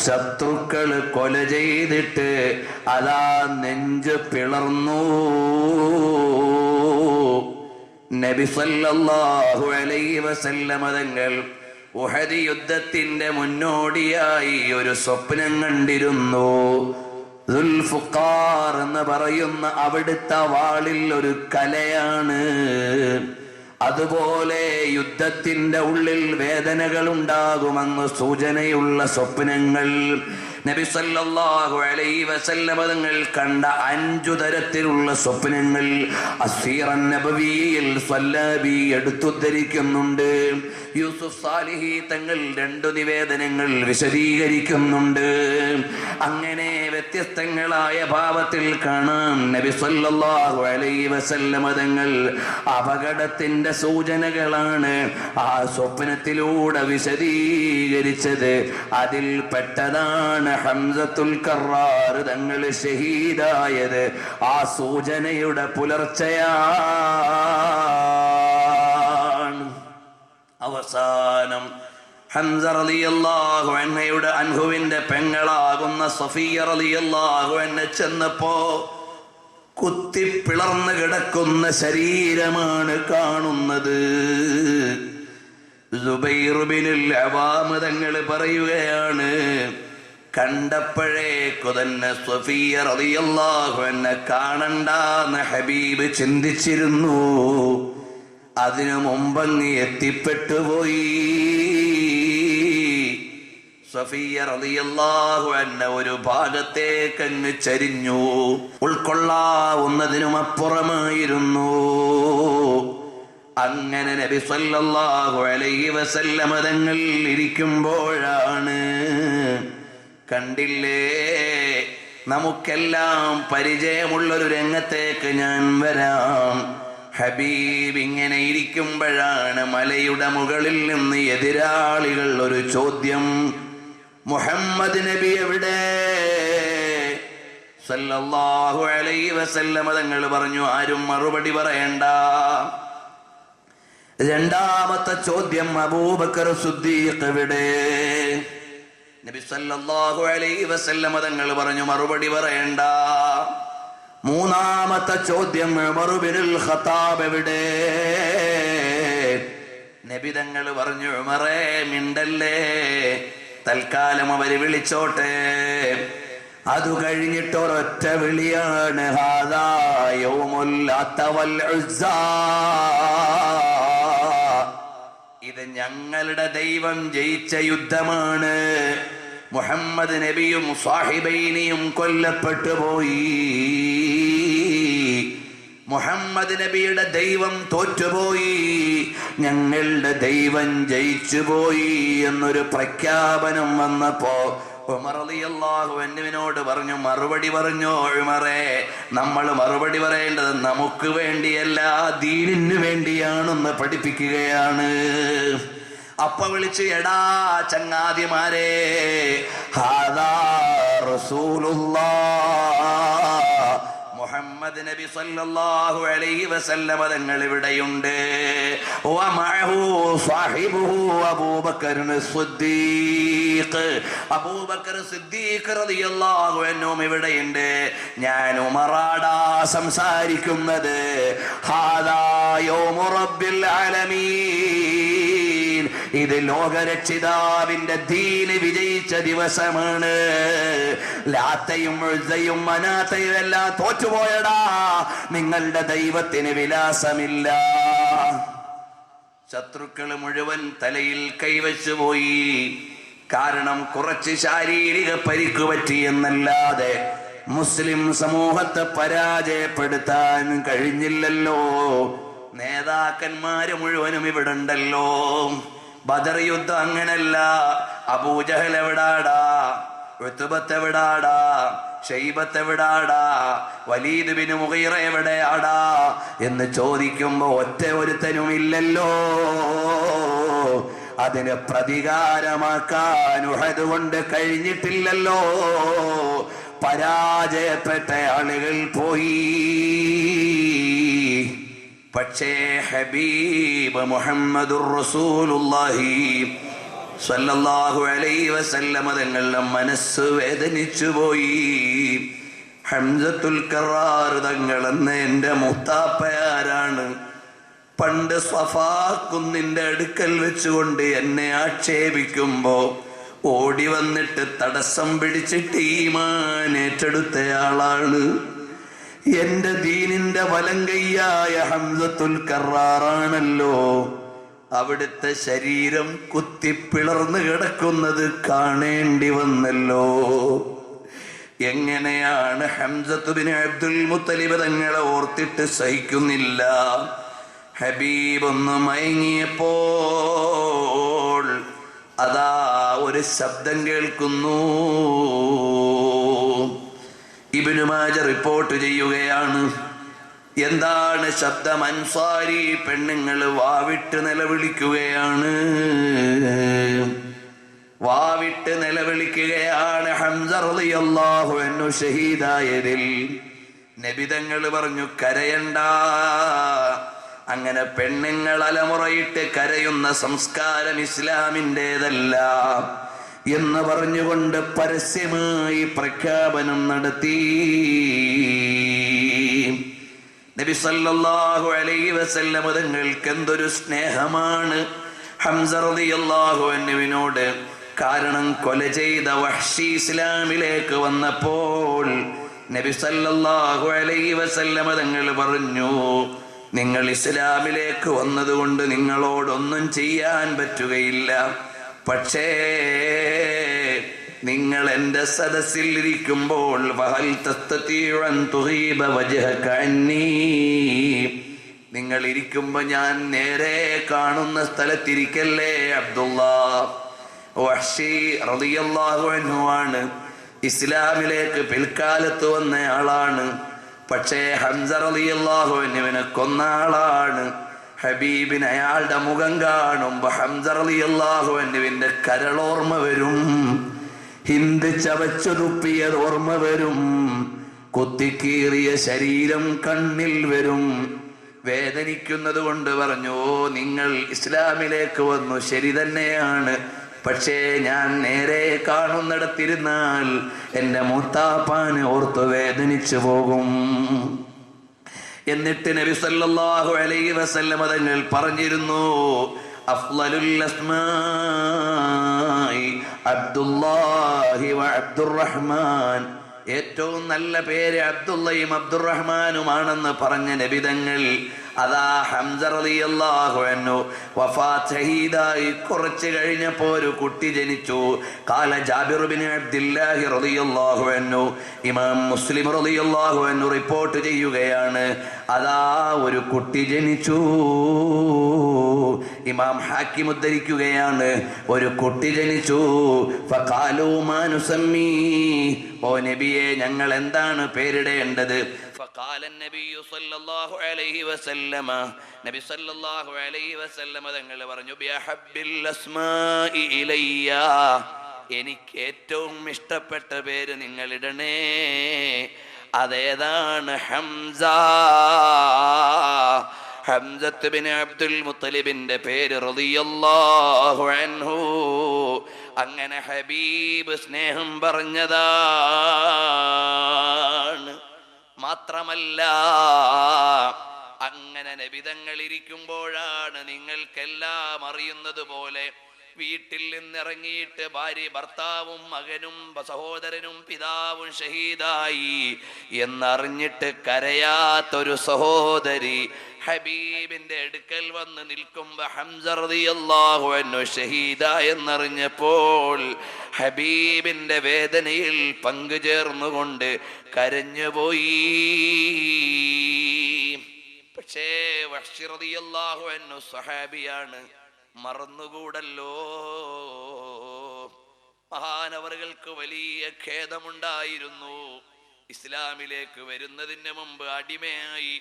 ശത്രുക്കൾ കൊല ചെയ്തിട്ട് അതാ നെഞ്ച് പിളർന്നു. നബി സല്ലല്ലാഹു അലൈഹി വസല്ലം തങ്ങൾ ഉഹദ് യുദ്ധത്തിന്റെ മുന്നോടിയായി ഒരു സ്വപ്നം കണ്ടിരുന്നു. ദുൽഫുഖാർ എന്ന് പറയുന്ന അവിടുത്തെ വാളിൽ ഒരു കലയാണ്. അതുപോലെ യുദ്ധത്തിന്റെ ഉള്ളിൽ വേദനകൾ ഉണ്ടാകുമെന്ന് സൂചനയുള്ള സ്വപ്നങ്ങൾ നബി സല്ലല്ലാഹു അലൈഹി വസല്ലം തങ്ങൾ കണ്ട 5 തരത്തിലുള്ള സ്വപ്നങ്ങൾ അസ്സീറൻ നബവിയിൽ സ്വല്ലബി എടുത്തുദ്ധരിക്കുന്നുണ്ട്. യൂസുഫ് സാലിഹി തങ്ങൾ 2 നിവേദനങ്ങൾ വിശദീകരിക്കുന്നുണ്ട്. അങ്ങനെ വ്യത്യസ്തങ്ങളായ ഭാവത്തിൽ കാണാം നബി സല്ലല്ലാഹു അലൈഹി വസല്ലം തങ്ങൾ അപകടത്തിന്റെ സൂചനകളാണ് ആ സ്വപ്നത്തിലൂടെ വിശദീകരിച്ചത്. അതിൽ പെട്ടതാണ് ഹംസത്തുൽ കറാർ തങ്ങൾ ഷഹീദായത്. ആ സൂചനയുടെ പുലർച്ചയാണ്. അവസാനം ഹംസ റളിയല്ലാഹു അൻഹുവിന്റെ പെങ്ങളാകുന്ന സഫിയ റളിയല്ലാഹു അൻഹ ചെന്നപ്പോ കുത്തിപ്പിളർന്ന് കിടക്കുന്ന ശരീരമാണ് കാണുന്നത്. സുബൈർ ബിനുൽ അവാം തങ്ങൾ പറയുകയാണ്, കണ്ടപ്പോഴേക്കു തന്നെ സഫിയ റളിയല്ലാഹു അൻഹ കാണണ്ടാന്ന് ഹബീബ് ചിന്തിച്ചിരുന്നു. അതിനു മുമ്പങ്ങ് എത്തിപ്പെട്ടുപോയി. സഫിയ്യ റളിയല്ലാഹു അൻഹ ഒരു ഭാഗത്തേക്ക് അങ്ങ് ചരിഞ്ഞു. ഉൾക്കൊള്ളാവുന്നതിനും അപ്പുറമായിരുന്നു. അങ്ങനെ നബി സല്ലല്ലാഹു അലൈഹി വസല്ലമ തങ്ങൾ ഇരിക്കുമ്പോഴാണ്, കണ്ടില്ലേ, നമുക്കെല്ലാം പരിചയമുള്ളൊരു രംഗത്തേക്ക് ഞാൻ വരാം. ഹബീബ് ഇങ്ങനെ ഇരിക്കുമ്പോഴാണ് മലയുടെ മുകളിൽ നിന്ന് എതിരാളികൾ ഒരു ചോദ്യം, മുഹമ്മദ് നബി എവിടെ? സല്ലല്ലാഹു അലൈഹി വസല്ലമ തങ്ങൾ പറഞ്ഞു, ആരും മറുപടി പറയണ്ട. രണ്ടാമത്തെ ചോദ്യം, അബൂബക്കർ സിദ്ദീഖ് എവിടെ? നബി സല്ലല്ലാഹു അലൈഹി വസല്ലമ തങ്ങൾ പറഞ്ഞു, മറുപടി പറയണ്ട. മൂന്നാമത്തെ ചോദ്യം, ഉമർ ഇബ്നുൽ ഖത്താബ് എവിടെ? നബി തങ്ങൾ പറഞ്ഞു, ഉമറേ മിണ്ടല്ലേ, തൽക്കാലം അവര് വിളിച്ചോട്ടെ. അത് കഴിഞ്ഞിട്ട് ഒരൊറ്റ വിളിയാണ്, ഹാദാ യൗമുൽ ലാത്ത വൽ ഉസ്സ, ഇത് ഞങ്ങളുടെ ദൈവം ജയിച്ച യുദ്ധമാണ്. മുഹമ്മദ് നബിയും സാഹിബൈനിയും കൊല്ലപ്പെട്ടു പോയി. മുഹമ്മദ് നബിയുടെ ദൈവം തോറ്റുപോയി, ഞങ്ങളുടെ ദൈവം ജയിച്ചുപോയി എന്നൊരു പ്രഖ്യാപനം വന്നപ്പോ ഉമർ റളിയല്ലാഹു അൻഹുവിനോട് പറഞ്ഞു, മറുപടി പറഞ്ഞോ ഉമറേ, നമ്മൾ മറുപടി പറയേണ്ടത് നമുക്ക് വേണ്ടിയല്ല, ദീനിന് വേണ്ടിയാണെന്ന് പഠിപ്പിക്കുകയാണ്. അപ്പ വിളിച്ചു, എടാ ചങ്ങാതിമാരെ, ഹാദാ റസൂലുള്ളാഹ്, മുഹമ്മദ് നബി സല്ലല്ലാഹു അലൈഹി വസല്ലമ തങ്ങൾ ഇവിടെയുണ്ട്. വമഅഹു സാഹിബുഹു അബൂബക്കർ സിദ്ദീഖ്, അബൂബക്കർ സിദ്ദീഖ് റളിയല്ലാഹു അൻഹു ഇവിടെയുണ്ട്. ഞാൻ ഉമറാടാ സംസാരിക്കുന്നത്. ഹാദാ യൗമു റബ്ബിൽ ആലമീൻ, ഇത് ലോകരക്ഷിതാവിന്റെ ദീന് വിജയിച്ച ദിവസമാണ്. ലാത്തയും ഉസ്സയും മനാത്തയും എല്ലാം തോറ്റുപോയടാ, നിങ്ങളുടെ ദൈവത്തിന് വിലാസമില്ല. ശത്രുക്കൾ മുഴുവൻ തലയിൽ കൈവച്ചു പോയി. കാരണം കുറച്ച് ശാരീരിക പരിക്ക് പറ്റിയെന്നല്ലാതെ മുസ്ലിം സമൂഹത്തെ പരാജയപ്പെടുത്താൻ കഴിഞ്ഞില്ലല്ലോ. നേതാക്കന്മാര് മുഴുവനും ഇവിടെ ഉണ്ടല്ലോ. ബദർ യുദ്ധം അങ്ങനല്ല. അബൂജഹൽ എവിടാടാ, ഉത്ബത്ത് എവിടാടാ, ഷൈബത്ത് എവിടാടാ, വലീദ് ബിൻ മുഗീറ എവിടെയാടാ എന്ന് ചോദിക്കുമ്പോ ഒറ്റ ഒരുത്തനും ഇല്ലല്ലോ. അതിന് പ്രതികാരമാക്കാൻ ഉഹദ് കൊണ്ട് കഴിഞ്ഞിട്ടില്ലല്ലോ. പരാജയപ്പെട്ട ആളുകൾ പോയി. പക്ഷേ ഹബീബ് മുഹമ്മദുർ റസൂലുള്ളാഹി സല്ലല്ലാഹു അലൈഹി വസല്ലമ തങ്ങളുടെ മനസ്സ് വേദനിച്ചു പോയി. ഹംസത്തുൽ കറാർ തങ്ങൾ എന്ന് എൻ്റെ മുത്താപ്പയാരാണ്. പണ്ട് സഫാ കുന്നിന്റെ അടുക്കൽ വെച്ചുകൊണ്ട് എന്നെ ആക്ഷേപിക്കുമ്പോ ഓടി വന്നിട്ട് തടസ്സം പിടിച്ചിട്ട് ഈമാൻ ഏറ്റെടുത്തയാളാണ്. എന്റെ ദീനിന്റെ വലങ്കയ്യായ ഹംസത്തുൽ കറാറാണല്ലോ. അവിടുത്തെ ശരീരം കുത്തിപ്പിളർന്നു കിടക്കുന്നത് കാണേണ്ടി വന്നല്ലോ. എങ്ങനെയാണ് ഹംസത്ത് ബിൻ അബ്ദുൽ മുത്തലിബ് തങ്ങളെ ഓർത്തിട്ട് സഹിക്കുന്നില്ല. ഹബീബ് ഒന്ന് മയങ്ങിയപ്പോൾ അതാ ഒരു ശബ്ദം കേൾക്കുന്നു. ഇബ്നു മാജ റിപ്പോർട്ട് ചെയ്യുകയാണ്. എന്താണ് ശബ്ദം? അൻസാരി പെണ്ണുങ്ങൾ വാവിട്ട് നിലവിളിക്കുകയാണ്. വാവിട്ട് നിലവിളിക്കുകയാണ്. ഹംസ റളിയല്ലാഹു അൻഹു ഷഹീദായതിൽ നബി തങ്ങൾ പറഞ്ഞു, കരയണ്ട. അങ്ങനെ പെണ്ണുങ്ങൾ അലമുറയിട്ട് കരയുന്ന സംസ്കാരം ഇസ്ലാമിൻ്റെതല്ല എന്ന് പറഞ്ഞുകൊണ്ട് പരസ്യമായി പ്രഖ്യാപനം നടത്തി. നബി സല്ലല്ലാഹു അലൈഹി വസല്ലം തങ്ങൾക്ക് എന്തൊരു സ്നേഹമാണ് ഹംസ റളിയല്ലാഹു അൻഹുവിനോട്. കാരണം കൊല ചെയ്ത വഹ്ശി ഇസ്ലാമിലേക്ക് വന്നപ്പോൾ നബി സല്ലല്ലാഹു അലൈഹി വസല്ലം തങ്ങൾ പറഞ്ഞു, നിങ്ങൾ ഇസ്ലാമിലേക്ക് വന്നതുകൊണ്ട് നിങ്ങളോടൊന്നും ചെയ്യാൻ പറ്റുകയില്ല. പക്ഷേ നിങ്ങൾ എൻ്റെ സദസ്സിൽ ഇരിക്കുമ്പോൾ ഫഹൽ തസ്തതീഉ അൻ തുഗീബ വജ്ഹക അന്നീ, നിങ്ങൾ ഇരിക്കുമ്പോൾ ഞാൻ നേരെ കാണുന്ന സ്ഥലത്തിരിക്കല്ലേ. അബ്ദുല്ലാഹ് വഹ്ശി റളിയല്ലാഹു അൻഹു ആണ്, ഇസ്ലാമിലേക്ക് പിൽക്കാലത്ത് വന്ന ആളാണ്. പക്ഷേ ഹംസ റളിയല്ലാഹു അൻഹുവിനെ കൊന്ന ആളാണ്. ഹബീബിന് അയാളുടെ മുഖം കാണുമ്പോൾ ഹംസ റളിയല്ലാഹു അൻഹുവിന്റെ കരളോർമ്മ വരും, ഹിന്ദ് ചവച്ചു തുപ്പിയത് ഓർമ്മ വരും, കുത്തിക്കീറിയ ശരീരം കണ്ണിൽ വരും. വേദനിക്കുന്നത് കൊണ്ട് പറഞ്ഞു, നിങ്ങൾ ഇസ്ലാമിലേക്ക് വന്നു, ശരി തന്നെയാണ്. പക്ഷേ ഞാൻ നേരെ കാണുന്നിടത്തിരുന്നാൽ എൻ്റെ മൂത്താപ്പാനെ ഓർത്ത് വേദനിച്ചു പോകും. എന്നിട്ട് നബി സല്ലല്ലാഹു അലൈഹി വസല്ലം തങ്ങൾ പറഞ്ഞിരുന്നു, അഫ്ളലുൽ അസ്മാഇ അബ്ദുല്ലാഹി വ അബ്ദുർറഹ്മാൻ, ഏറ്റവും നല്ല പേര് അബ്ദുള്ളയും അബ്ദുറഹ്മാനുമാണെന്ന് പറഞ്ഞ നബിതങ്ങൾ അതാ ഹംസ റളിയല്ലാഹു അൻഹു വഫാത്ത് ഷഹീദായി കുറച്ച് കഴിഞ്ഞപ്പോൾ ഒരു കുട്ടി ജനിച്ചു. ഖാല ജാബിർ ബിൻ അബ്ദുല്ലാഹി റളിയല്ലാഹു അൻഹു, ഇമാം മുസ്ലിം റളിയല്ലാഹു അൻഹു റിപ്പോർട്ട് ചെയ്യുകയാണ്, അതാ ഒരു കുട്ടി ജനിച്ചു. ഇമാം ഹാക്കിം ഉദ്ധരിക്കുകയാണ്, ഒരു കുട്ടി ജനിച്ചു. ഫഖാലൂ മാ നുസമ്മി, ഓ നബിയെ ഞങ്ങൾ എന്താണ് പേരിടേണ്ടത്? فقال النبي صلى الله عليه وسلم, നബി സല്ലല്ലാഹു അലൈഹി വസല്ലം തങ്ങൾ പറഞ്ഞു, ബിഅഹബ്ബിൽ അസ്മാഇ ഇലയ്യ, എനിക്ക് ഏറ്റവും ഇഷ്ടപ്പെട്ട പേര് നിങ്ങൾ ഇടണേ. അതേതാണ്? ഹംസ. ഹംസത്ത് ബിൻ അബ്ദുൽ മുത്തലിബിന്റെ പേര് റളിയല്ലാഹു അൻഹു. അങ്ങനെ ഹബീബ് സ്നേഹം പറഞ്ഞതാണ്. മാത്രമല്ല, അങ്ങനെ നബിതങ്ങൾ ഇരിക്കുമ്പോഴാണ് നിങ്ങൾക്കെല്ലാം അറിയുന്നത് പോലെ വീട്ടിൽ നിന്നിറങ്ങിയിട്ട് ഭാര്യ ഭർത്താവും മകനും സഹോദരനും പിതാവും ഷഹീദായി എന്നറിഞ്ഞിട്ട് കരയാത്തൊരു സഹോദരി ഹബീബിന്റെ അടുക്കൽ വന്ന് നിൽക്കുമ്പോ ഹംസ റളിയല്ലാഹു അൻഹു ഷഹീദായി എന്നറിഞ്ഞപ്പോൾ ഹബീബിന്റെ വേദനയിൽ പങ്കുചേർന്നുകൊണ്ട് കരഞ്ഞുപോയി. പക്ഷേ വഹ്ശി റളിയല്ലാഹു അൻഹു സ്വഹാബിയാണ്, മറന്നുകൂടല്ലോ. മഹാനവറുകൾക്ക് വലിയ ഖേദമുണ്ടായിരുന്നു. ഇസ്ലാമിലേക്ക് വരുന്നതിന് മുമ്പ് അടിമയായി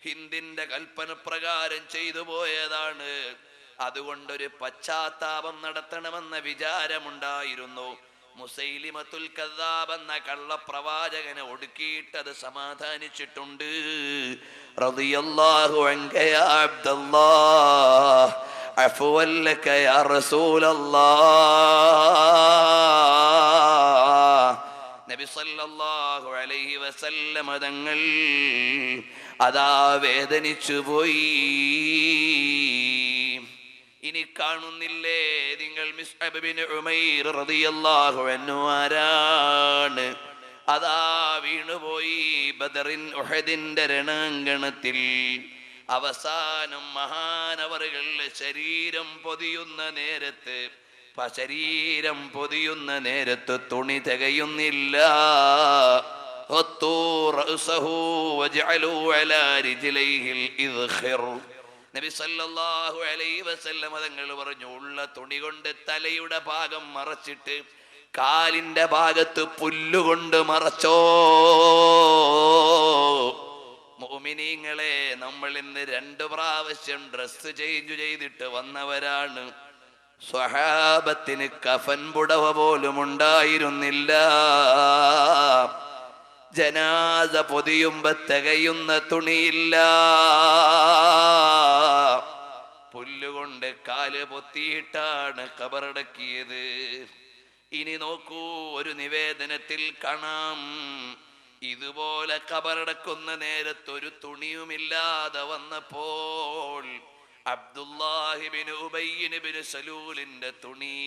ഹിന്ദിന്റെ കൽപ്പന പ്രകാരം ചെയ്തു പോയതാണ്. അതുകൊണ്ടൊരു പശ്ചാത്താപം നടത്തണമെന്ന വിചാരമുണ്ടായിരുന്നു. മുസൈലിമത്തുൽ കദ്ദാബ് എന്ന കള്ളപ്രവാചകനെ ഒടുക്കിയിട്ടത് സമാധാനിച്ചിട്ടുണ്ട്. റളിയല്ലാഹു അൻക യാ അബ്ദല്ലാഹ്, അഫ്വൻ ലക യാ റസൂലല്ലാഹ്. നബി സല്ലല്ലാഹു അലൈഹി വസല്ലം തങ്ങൾ അതാ വേദനിച്ചു പോയി. ഇനി കാണുന്നില്ലേ നിങ്ങൾ മിസ്അബ് ബിൻ ഉമൈർ റളിയല്ലാഹു അൻഹു ആരാണ്? അതാ വീണുപോയി ബദറിൻ ഉഹദിന്റെ രണാങ്കണത്തിൽ. അവസാനം മഹാനവറുകളുടെ ശരീരം പൊതിയുന്ന നേരത്ത് തുണി തികയുന്നില്ല. നബി സല്ലല്ലാഹു അലൈഹി വസല്ലം തങ്ങൾ പറഞ്ഞു, ഉള്ള തുണി കൊണ്ട് തലയുടെ ഭാഗം മറച്ചിട്ട് കാലിന്റെ ഭാഗത്ത് പുല്ലുകൊണ്ട് മറച്ചോ. മുഅ്മിനീങ്ങളെ, നമ്മൾ ഇന്ന് 2 പ്രാവശ്യം ഡ്രസ് ചേഞ്ച് ചെയ്തിട്ട് വന്നവരാണ്. സ്വഹാബത്തിന് കഫൻ പുടവ പോലും ഉണ്ടായിരുന്നില്ല. ജനാസ പൊതിയുമ്പോ തികയുന്ന തുണിയില്ല. പുല്ലുകൊണ്ട് കാല് പൊത്തിയിട്ടാണ് ഖബറടക്കിയത്. ഇനി നോക്കൂ, ഒരു നിവേദനത്തിൽ കാണാം, ഇതുപോലെ ഖബറടക്കുന്ന നേരത്ത് ഒരു തുണിയുമില്ലാതെ വന്നപ്പോൾ അബ്ദുല്ലാഹി ബിൻ ഉബയ്യ് ബിൻ സലൂലിന്റെ തുണി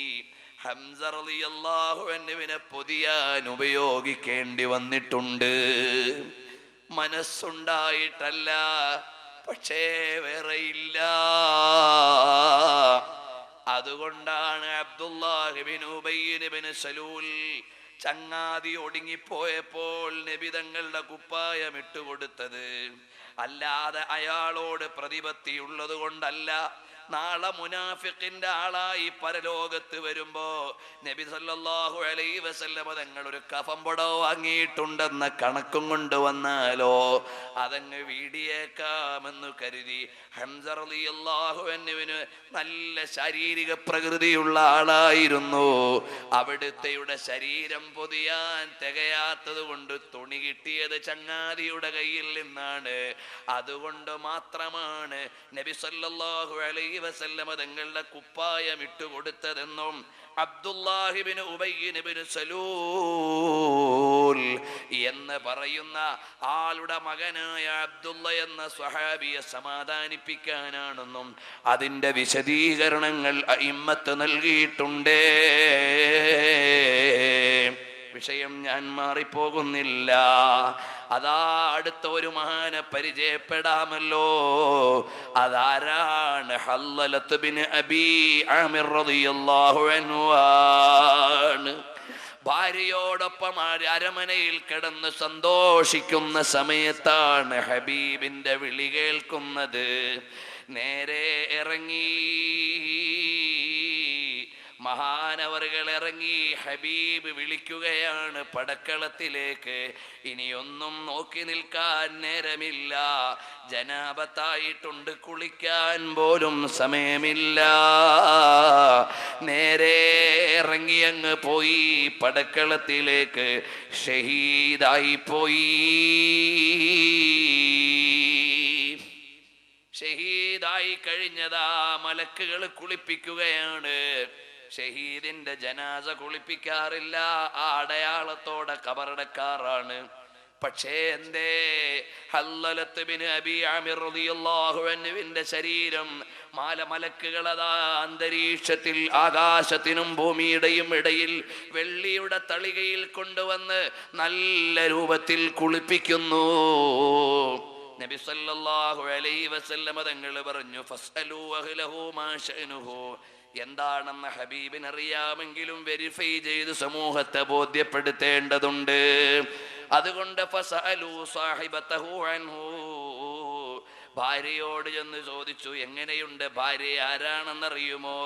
ഹംസ റളിയല്ലാഹു അൻഹുവിനെ പൊതിയാൻ ഉപയോഗിക്കേണ്ടി വന്നിട്ടുണ്ട്. മനസ്സുണ്ടായിട്ടല്ല, പക്ഷേ വേറെയില്ല. അതുകൊണ്ടാണ് അബ്ദുല്ലാഹ് ഇബ്നു ഉബയ്യ് ഇബ്നു സലൂൽ ചങ്ങാതി ഒടുങ്ങിപ്പോയപ്പോൾ നബി തങ്ങളുടെ കുപ്പായം ഇട്ടുകൊടുത്തത്. അല്ലാതെ അയാളോട് പ്രതിപത്തിയുള്ളത് കൊണ്ടല്ല. നാളെ മുനാഫിഖിന്റെ ആളായി പരലോകത്ത് വരുമ്പോ നബി സല്ലല്ലാഹു അലൈഹി വസല്ലമ തങ്ങൾ ഒരു കഫൻ പുടവ വാങ്ങിയിട്ടുണ്ടെന്ന കണക്കും കൊണ്ടുവന്നാലോ അതങ്ങ് വീടിയേക്കാമെന്ന് കരുതി ഹംസ റളിയല്ലാഹു അൻഹുവിന് നല്ല ശാരീരിക പ്രകൃതിയുള്ള ആളായിരുന്നു. അവിടുത്തെയുടെ ശരീരം പൊതിയാൻ തികയാത്തത് കൊണ്ട് തുണി കിട്ടിയത് ചങ്ങാതിയുടെ കയ്യിൽ നിന്നാണ്. അതുകൊണ്ട് മാത്രമാണ് നബി സല്ലല്ലാഹു അലൈഹി വസല്ലമ തങ്ങളുടെ കുപ്പായം ഇട്ടുകൊടുത്തതെന്നും അബ്ദുല്ലാഹ് ഇബ്നു ഉബയ്യ് ഇബ്നു സലൂൽ എന്ന് പറയുന്ന ആളുടെ മകനായ അബ്ദുള്ള എന്ന സ്വഹാബിയെ സമാധാനിപ്പിക്കാനാണെന്നും അതിൻ്റെ വിശദീകരണങ്ങൾ അഇമ്മത്ത് നൽകിയിട്ടുണ്ട്. വിഷയം ഞാൻ മാറിപ്പോകുന്നില്ല. അതാ അടുത്ത ഒരു മഹാനെ പരിചയപ്പെടാമല്ലോ. അതാരാണ്? ഹല്ലലത്ത് ബിൻ അബീ ആമിർ റളിയല്ലാഹു അൻഹു ആണ്. ഭാര്യയോടൊപ്പം അരമനയിൽ കിടന്ന് സന്തോഷിക്കുന്ന സമയത്താണ് ഹബീബിന്റെ വിളി കേൾക്കുന്നത്. നേരെ ഇറങ്ങി, മഹാനവറുകൾ ഇറങ്ങി. ഹബീബ് വിളിക്കുകയാണ് പടക്കളത്തിലേക്ക്. ഇനിയൊന്നും നോക്കി നിൽക്കാൻ നേരമില്ല. ജനാബത്തായിട്ടുണ്ട്, കുളിക്കാൻ പോലും സമയമില്ല. നേരെ ഇറങ്ങി അങ്ങ് പോയി പടക്കളത്തിലേക്ക്. ഷഹീദായി പോയി. ഷഹീദായി കഴിഞ്ഞതാ മലക്കുകൾ കുളിപ്പിക്കുകയാണ്. ഷഹീദിന്റെ ജനാസ കുളിപ്പിക്കാറില്ല, ആ അടയാളത്തോടെ കബറടക്കാറാണ്. പക്ഷേ എന്തേ ഹല്ലലത്ത് ബിൻ അബീ ആമിർ റളിയല്ലാഹു അൻഹുവിന്റെ ശരീരം മലക്കുകൾ അതാ അന്തരീക്ഷത്തിൽ, ആകാശത്തിനും ഭൂമിയുടെയും ഇടയിൽ വെള്ളിയുടെ തളികയിൽ കൊണ്ടുവന്ന് നല്ല രൂപത്തിൽ കുളിപ്പിക്കുന്നു. നബി സല്ലല്ലാഹു അലൈഹി വസല്ലമ തങ്ങൾ പറഞ്ഞു, ഫസ്അലൂ അഹ്ലഹു മാ ശഅനുഹു. എന്താണെന്ന് ഹബീബിന് അറിയാമെങ്കിലും വെരിഫൈ ചെയ്ത് സമൂഹത്തെ ബോധ്യപ്പെടുത്തേണ്ടതുണ്ട്. അതുകൊണ്ട് ഫസഅലൂ സാഹിബതഹു അൻഹു. ഭാര്യയോട് ചെന്ന് ചോദിച്ചു, എങ്ങനെയുണ്ട് ഭാര്യ? ആരാണെന്നറിയുമോ?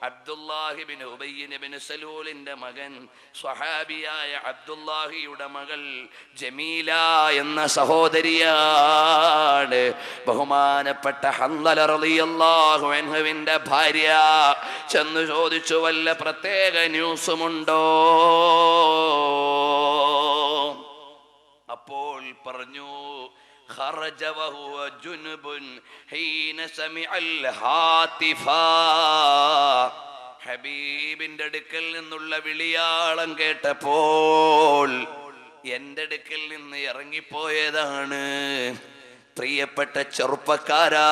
അബ്ദുല്ലാഹി ഇബ്നു ഉബയ്യ് ഇബ്നു സലൂലിന്റെ മകൻ, സ്വഹാബിയായ അബ്ദുല്ലാഹിയുടെ മകൾ ജമീല എന്ന സഹോദരിയാണ്. ബഹുമാനപ്പെട്ട ഹൻദല റളിയല്ലാഹു അൻഹുവിന്റെ ഭാര്യ. ചെന്ന് ചോദിച്ചു, വല്ല പ്രത്യേക ന്യൂസുമുണ്ടോ? അപ്പോൾ പറഞ്ഞു, خرج وهو جنب حين سمع الهاتف. ഹബീബിന്റെ അടുക്കൽ നിന്നുള്ള വിളിയാളം കേട്ടപ്പോൾ എൻ്റെ അടുക്കൽ നിന്ന് ഇറങ്ങിപ്പോയതാണ്. പ്രിയപ്പെട്ട ചെറുപ്പക്കാരാ,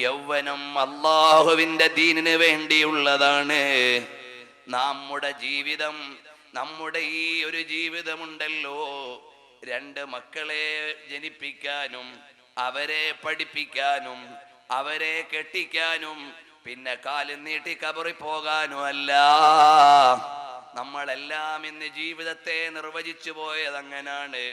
യൗവനം അല്ലാഹുവിന്റെ ദീനിന് വേണ്ടിയുള്ളതാണ്. നമ്മുടെ ജീവിതം, നമ്മുടെ ഈ ഒരു ജീവിതമുണ്ടല്ലോ, രണ്ട് മക്കളെ ജനിപ്പിക്കാനും അവരെ പഠിപ്പിക്കാനും അവരെ കെട്ടിക്കാനും പിന്നെ കാലും നീട്ടി കബറിൽ പോകാനും അല്ല. നമ്മളെല്ലാം ഇന്ന് ജീവിതത്തെ നിർവചിച്ചു പോയത് അങ്ങനാണ്.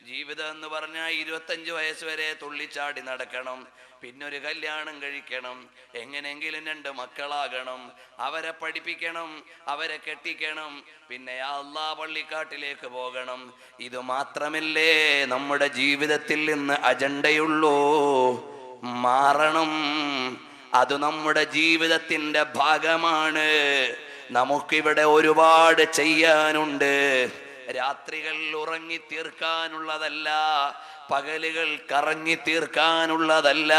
ജീവിതം എന്ന് പറഞ്ഞാൽ 25 വയസ്സ് വരെ തുള്ളിച്ചാടി നടക്കണം, പിന്നൊരു കല്യാണം കഴിക്കണം, എങ്ങനെയെങ്കിലും 2 മക്കളാകണം, അവരെ പഠിപ്പിക്കണം, അവരെ കെട്ടിക്കണം, പിന്നെ അല്ലാഹ് പള്ളിക്കാട്ടിലേക്ക് പോകണം. ഇത് മാത്രമല്ലേ നമ്മുടെ ജീവിതത്തിൽ നിന്ന് അജണ്ടയുള്ളൂ? മാറണം. അത് നമ്മുടെ ജീവിതത്തിന്റെ ഭാഗമാണ്. നമുക്കിവിടെ ഒരുപാട് ചെയ്യാനുണ്ട്. രാത്രികൾ ഉറങ്ങി തീർക്കാനുള്ളതല്ല, പകലുകൾ കറങ്ങി തീർക്കാനുള്ളതല്ല.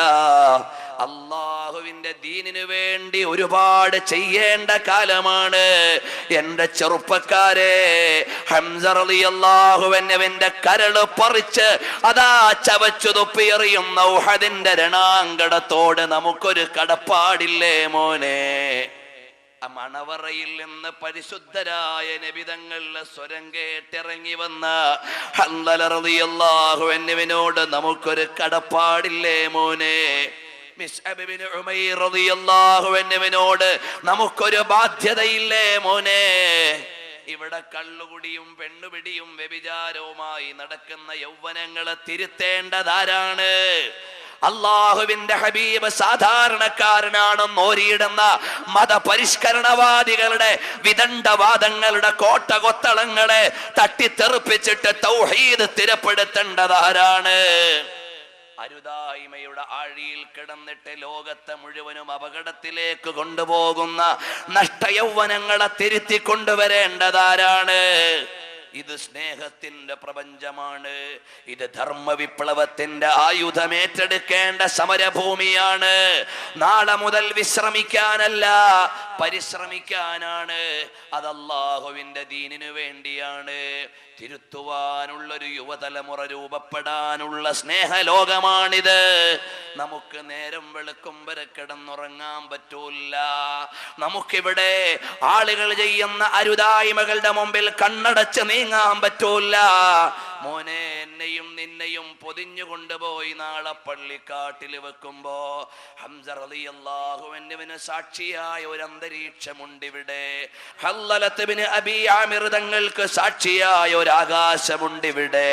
അല്ലാഹുവിന്റെ ദീനിനു വേണ്ടി ഒരുപാട് ചെയ്യേണ്ട കാലമാണ് എൻ്റെ ചെറുപ്പക്കാരെ. ഹംസ റളിയല്ലാഹു അൻഹുവിന്റെ കരള് പറിച്ച് അതാ ചവച്ചു തുപ്പിയെറിയുന്ന ഉഹദിന്റെ രണാങ്കണത്തോട് നമുക്കൊരു കടപ്പാടില്ലേ മോനെ? മണവറയിൽ നിന്ന് പരിശുദ്ധരായ നബിതങ്ങളുടെ സ്വരം കേട്ടിറങ്ങി വന്ന ഹൻദല റളിയല്ലാഹു അൻഹുവിനോട് നമുക്കൊരു കടപ്പാടില്ലേ മോനെ? മിസ്അബ് ഇബ്നു ഉമൈർ റളിയല്ലാഹു അൻഹുവിനോട് നമുക്കൊരു ബാധ്യതയില്ലേ മോനെ? ഇവിടെ കള്ളുകുടിയും പെണ്ണുപിടിയും വ്യഭിചാരവുമായി നടക്കുന്ന യൗവനങ്ങളെ തിരുത്തേണ്ടതാരാണ്? അള്ളാഹുവിന്റെ ഹബീബ് സാധാരണക്കാരനാണെന്ന് ഓരിയിടുന്ന മതപരിഷ്കരണവാദികളുടെ വിദണ്ഡവാദങ്ങളുടെ കോട്ടകൊത്തളങ്ങളെ തട്ടിത്തെറിപ്പിച്ചിട്ട് തൗഹീദ് സ്ഥിരപ്പെടുത്തേണ്ടതാരാണ്? അരുതായ്മയുടെ ആഴിയിൽ കിടന്നിട്ട് ലോകത്തെ മുഴുവനും അപകടത്തിലേക്ക് കൊണ്ടുപോകുന്ന നഷ്ടയൗവനങ്ങളെ തിരുത്തി കൊണ്ടുവരേണ്ടതാരാണ്? ഇത് സ്നേഹത്തിന്റെ പ്രപഞ്ചമാണ്. ഇത് ധർമ്മ വിപ്ലവത്തിന്റെ ആയുധമേറ്റെടുക്കേണ്ട സമരഭൂമിയാണ്. നാളെ മുതൽ വിശ്രമിക്കാനല്ല, പരിശ്രമിക്കാനാണ്. അത് അല്ലാഹുവിന്റെ ദീനിനു വേണ്ടിയാണ്. തിരുത്തുവാനുള്ളൊരു യുവതലമുറ രൂപപ്പെടാനുള്ള സ്നേഹലോകമാണിത്. നമുക്ക് നേരം വെളുക്കും വരെ കിടന്നുറങ്ങാൻ പറ്റൂല. നമുക്കിവിടെ ആളുകൾ ചെയ്യുന്ന അരുതായ്മകളുടെ മുമ്പിൽ കണ്ണടച്ച് നീങ്ങാൻ പറ്റൂല. മോനെ, എന്നെയും നിന്നെയും പൊതിഞ്ഞു കൊണ്ടുപോയി നാളെ പള്ളിക്കാട്ടിൽ വെക്കുമ്പോ ഹംസ റളിയല്ലാഹു അൻഹുവിന് സാക്ഷിയായ ഒരു അന്തരീക്ഷമുണ്ട് ഇവിടെ. ഹല്ലലത്ത് ഇബ്നു അബീ ആമിർ തങ്ങൾക്ക് സാക്ഷിയായ ഒരു ആകാശമുണ്ട് ഇവിടെ.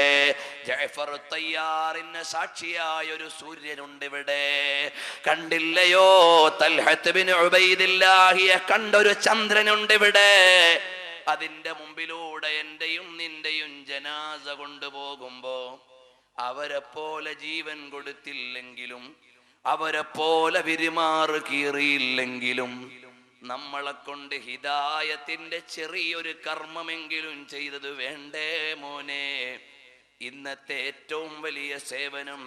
ജഅഫർ തയ്യാറിന് സാക്ഷിയായ ഒരു സൂര്യനുണ്ട് ഇവിടെ. കണ്ടില്ലയോ തൽഹത്ത് ഇബ്നു ഉബൈദില്ലാഹിയെ കണ്ടൊരു ചന്ദ്രനുണ്ട് ഇവിടെ. അതിന്റെ മുമ്പിലൂടെ എന്റെയും നിന്റെയും ജനാസ കൊണ്ടുപോകുമ്പോ അവരെ പോലെ ജീവൻ കൊടുത്തില്ലെങ്കിലും, അവരെ പോലെ വിരിമാറ് കീറിയില്ലെങ്കിലും, നമ്മളെ കൊണ്ട് ഹിദായത്തിന്റെ ചെറിയൊരു കർമ്മമെങ്കിലും ചെയ്തത് വേണ്ടേ മോനെ? ഇന്നത്തെ ഏറ്റവും വലിയ സേവനം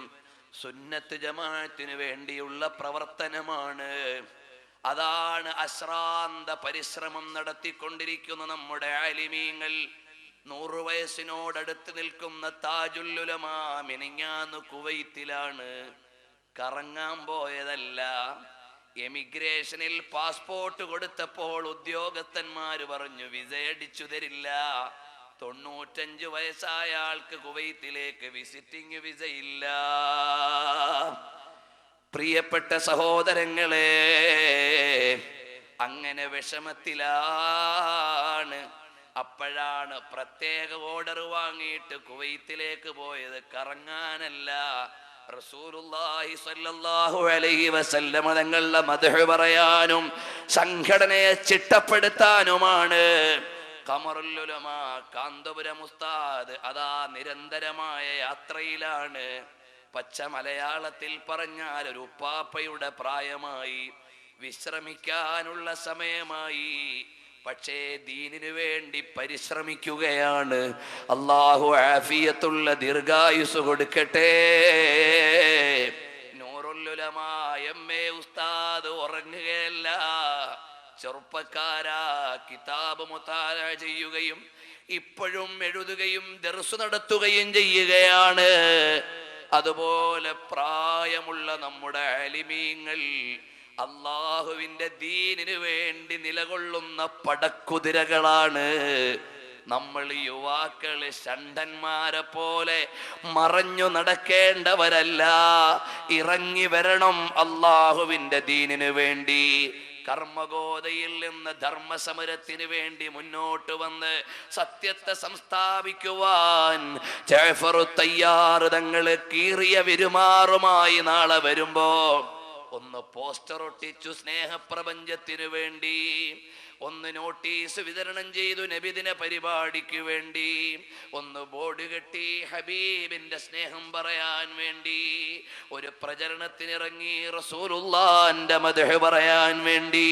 സുന്നത്ത് ജമാഅത്തിന് വേണ്ടിയുള്ള പ്രവർത്തനമാണ്. അതാണ് അശ്രാന്ത പരിശ്രമം നടത്തിക്കൊണ്ടിരിക്കുന്ന നമ്മുടെ ആലിമീങ്ങൾ. 100 വയസ്സിനോടടുത്ത് നിൽക്കുന്ന താജുൽ ഉലമാ മിനിഞ്ഞാന്ന് കുവൈത്തിലാണ്. കറങ്ങാൻ പോയതല്ല. എമിഗ്രേഷനിൽ പാസ്പോർട്ട് കൊടുത്തപ്പോൾ ഉദ്യോഗസ്ഥന്മാര് പറഞ്ഞു വിസ അടിച്ചു തരില്ല. 95 വയസ്സായ ആൾക്ക് കുവൈത്തിലേക്ക് വിസിറ്റിംഗ് വിസ ഇല്ല. പ്രിയപ്പെട്ട സഹോദരങ്ങളെ, അങ്ങനെ വിഷമത്തിലാണ്. അപ്പോഴാണ് പ്രത്യേക ഓർഡർ വാങ്ങിയിട്ട് കുവൈത്തിലേക്ക് പോയത്. കറങ്ങാനല്ല, റസൂലുള്ളാഹി സ്വല്ലല്ലാഹു അലൈഹി വസല്ലം തങ്ങളുടെ മദ്ഹ് പറയാനും സംഘടനയെ ചിട്ടപ്പെടുത്താനുമാണ്. ഖമറുൽ ഉലമാ കാന്തപുരം ഉസ്താദ് അതാ നിരന്തരമായ യാത്രയിലാണ്. പച്ച മലയാളത്തിൽ പറഞ്ഞാൽ ഒരു ഉപ്പാപ്പയുടെ പ്രായമായി, വിശ്രമിക്കാനുള്ള സമയമായി. പക്ഷേ ദീനിനു വേണ്ടി പരിശ്രമിക്കുകയാണ്. അല്ലാഹു ആഫിയത്തുള്ള ദീർഘായുസ് കൊടുക്കട്ടെ. നൂറുൽ ഉലമാ എം.എ. ഉസ്താദ് ഉറങ്ങുകയല്ല. ചെറുപ്പക്കാരാ, കിതാബ് മുതാല ചെയ്യുകയും ഇപ്പോഴും എഴുതുകയും ദർസ് നടത്തുകയും ചെയ്യുകയാണ്. അതുപോലെ പ്രായമുള്ള നമ്മുടെ ആലിമീങ്ങൾ അല്ലാഹുവിന്റെ ദീനിനു വേണ്ടി നിലകൊള്ളുന്ന പടക്കുതിരകളാണ്. നമ്മൾ യുവാക്കള് ഷണ്ടന്മാരെ പോലെ മറഞ്ഞു നടക്കേണ്ടവരല്ല. ഇറങ്ങി വരണം അല്ലാഹുവിന്റെ ദീനിനു വേണ്ടി. കർമ്മഗോതയിൽ നിന്ന് ധർമ്മസമരത്തിന് വേണ്ടി മുന്നോട്ട് വന്ന് സത്യത്തെ സംസ്ഥാപിക്കുവാൻ ജഅഫർ തയ്യാർ തങ്ങള് കീറിയ വിരുമാറുമായി നാളെ വരുമ്പോ ഒന്ന് പോസ്റ്റർ ഒട്ടിച്ചു സ്നേഹപ്രപഞ്ചത്തിനു വേണ്ടി, ഒന്ന് നോട്ടീസ് വിതരണം ചെയ്തു നബിദിന പരിപാടിക്ക് വേണ്ടി, ഒന്ന് ബോർഡ് കെട്ടി ഹബീബിന്റെ സ്നേഹം പറയാൻ വേണ്ടി, ഒരു പ്രചരണത്തിനിറങ്ങി റസൂലുള്ളാഹിന്റെ മദ്ഹ് പറയാൻ വേണ്ടി.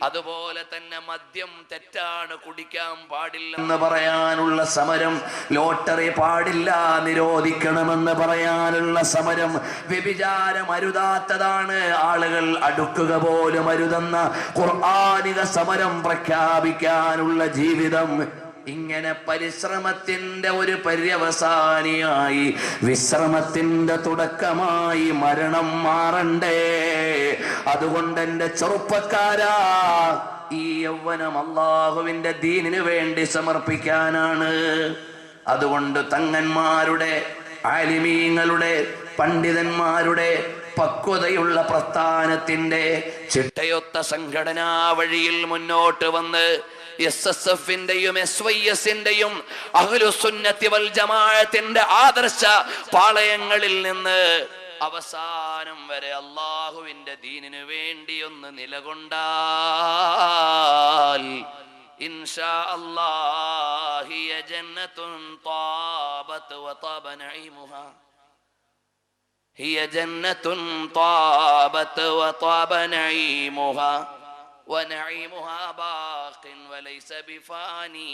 അതുപോലെ തന്നെ മദ്യം തെറ്റാണ്, കുടിക്കാൻ പാടില്ലെന്ന് പറയാനുള്ള സമരം, ലോട്ടറി പാടില്ല നിരോധിക്കണമെന്ന് പറയാനുള്ള സമരം, വ്യഭിചാരം അരുതാത്തതാണ്, ആളുകൾ അടുക്കുക പോലും അരുതെന്ന ഖുർആനിക സമരം പ്രഖ്യാപിക്കാനുള്ള ജീവിതം. ഇങ്ങനെ പരിശ്രമത്തിന്റെ ഒരു പര്യവസാനിയായി, വിശ്രമത്തിന്റെ തുടക്കമായി മരണം മാറണ്ടേ. അതുകൊണ്ട് എന്റെ ചെറുപ്പക്കാരാ, ഈ യൗവനം അല്ലാഹുവിന്റെ ദീനിനു വേണ്ടി സമർപ്പിക്കാനാണ്. അതുകൊണ്ട് തങ്ങന്മാരുടെ, ആലിമീങ്ങളുടെ, പണ്ഡിതന്മാരുടെ, പക്വതയുള്ള പ്രസ്ഥാനത്തിന്റെ ചിട്ടയൊത്ത സംഘടനാ വഴിയിൽ മുന്നോട്ട് വന്ന് SSFന്റെയും SYSന്റെയും അഹ്ലുസുന്നത്തി വൽ ജമാഅത്തിന്റെ ആദർശ പാളയങ്ങളിൽ നിന്ന് അവസാനം വരെ അല്ലാഹുവിന്റെ ദീനിനു വേണ്ടി ഒന്ന് നിലകൊണ്ടാൽ ഇൻഷാ അല്ലാഹ് ഹിയ ജന്നത്തുൻ താബത് വതബ നഈമുഹാ ഹിയ ജന്നത്തുൻ താബത് വതബ നഈമുഹാ വനഈമുഹാ ബാഖിൻ വലൈസ ബിഫാനി.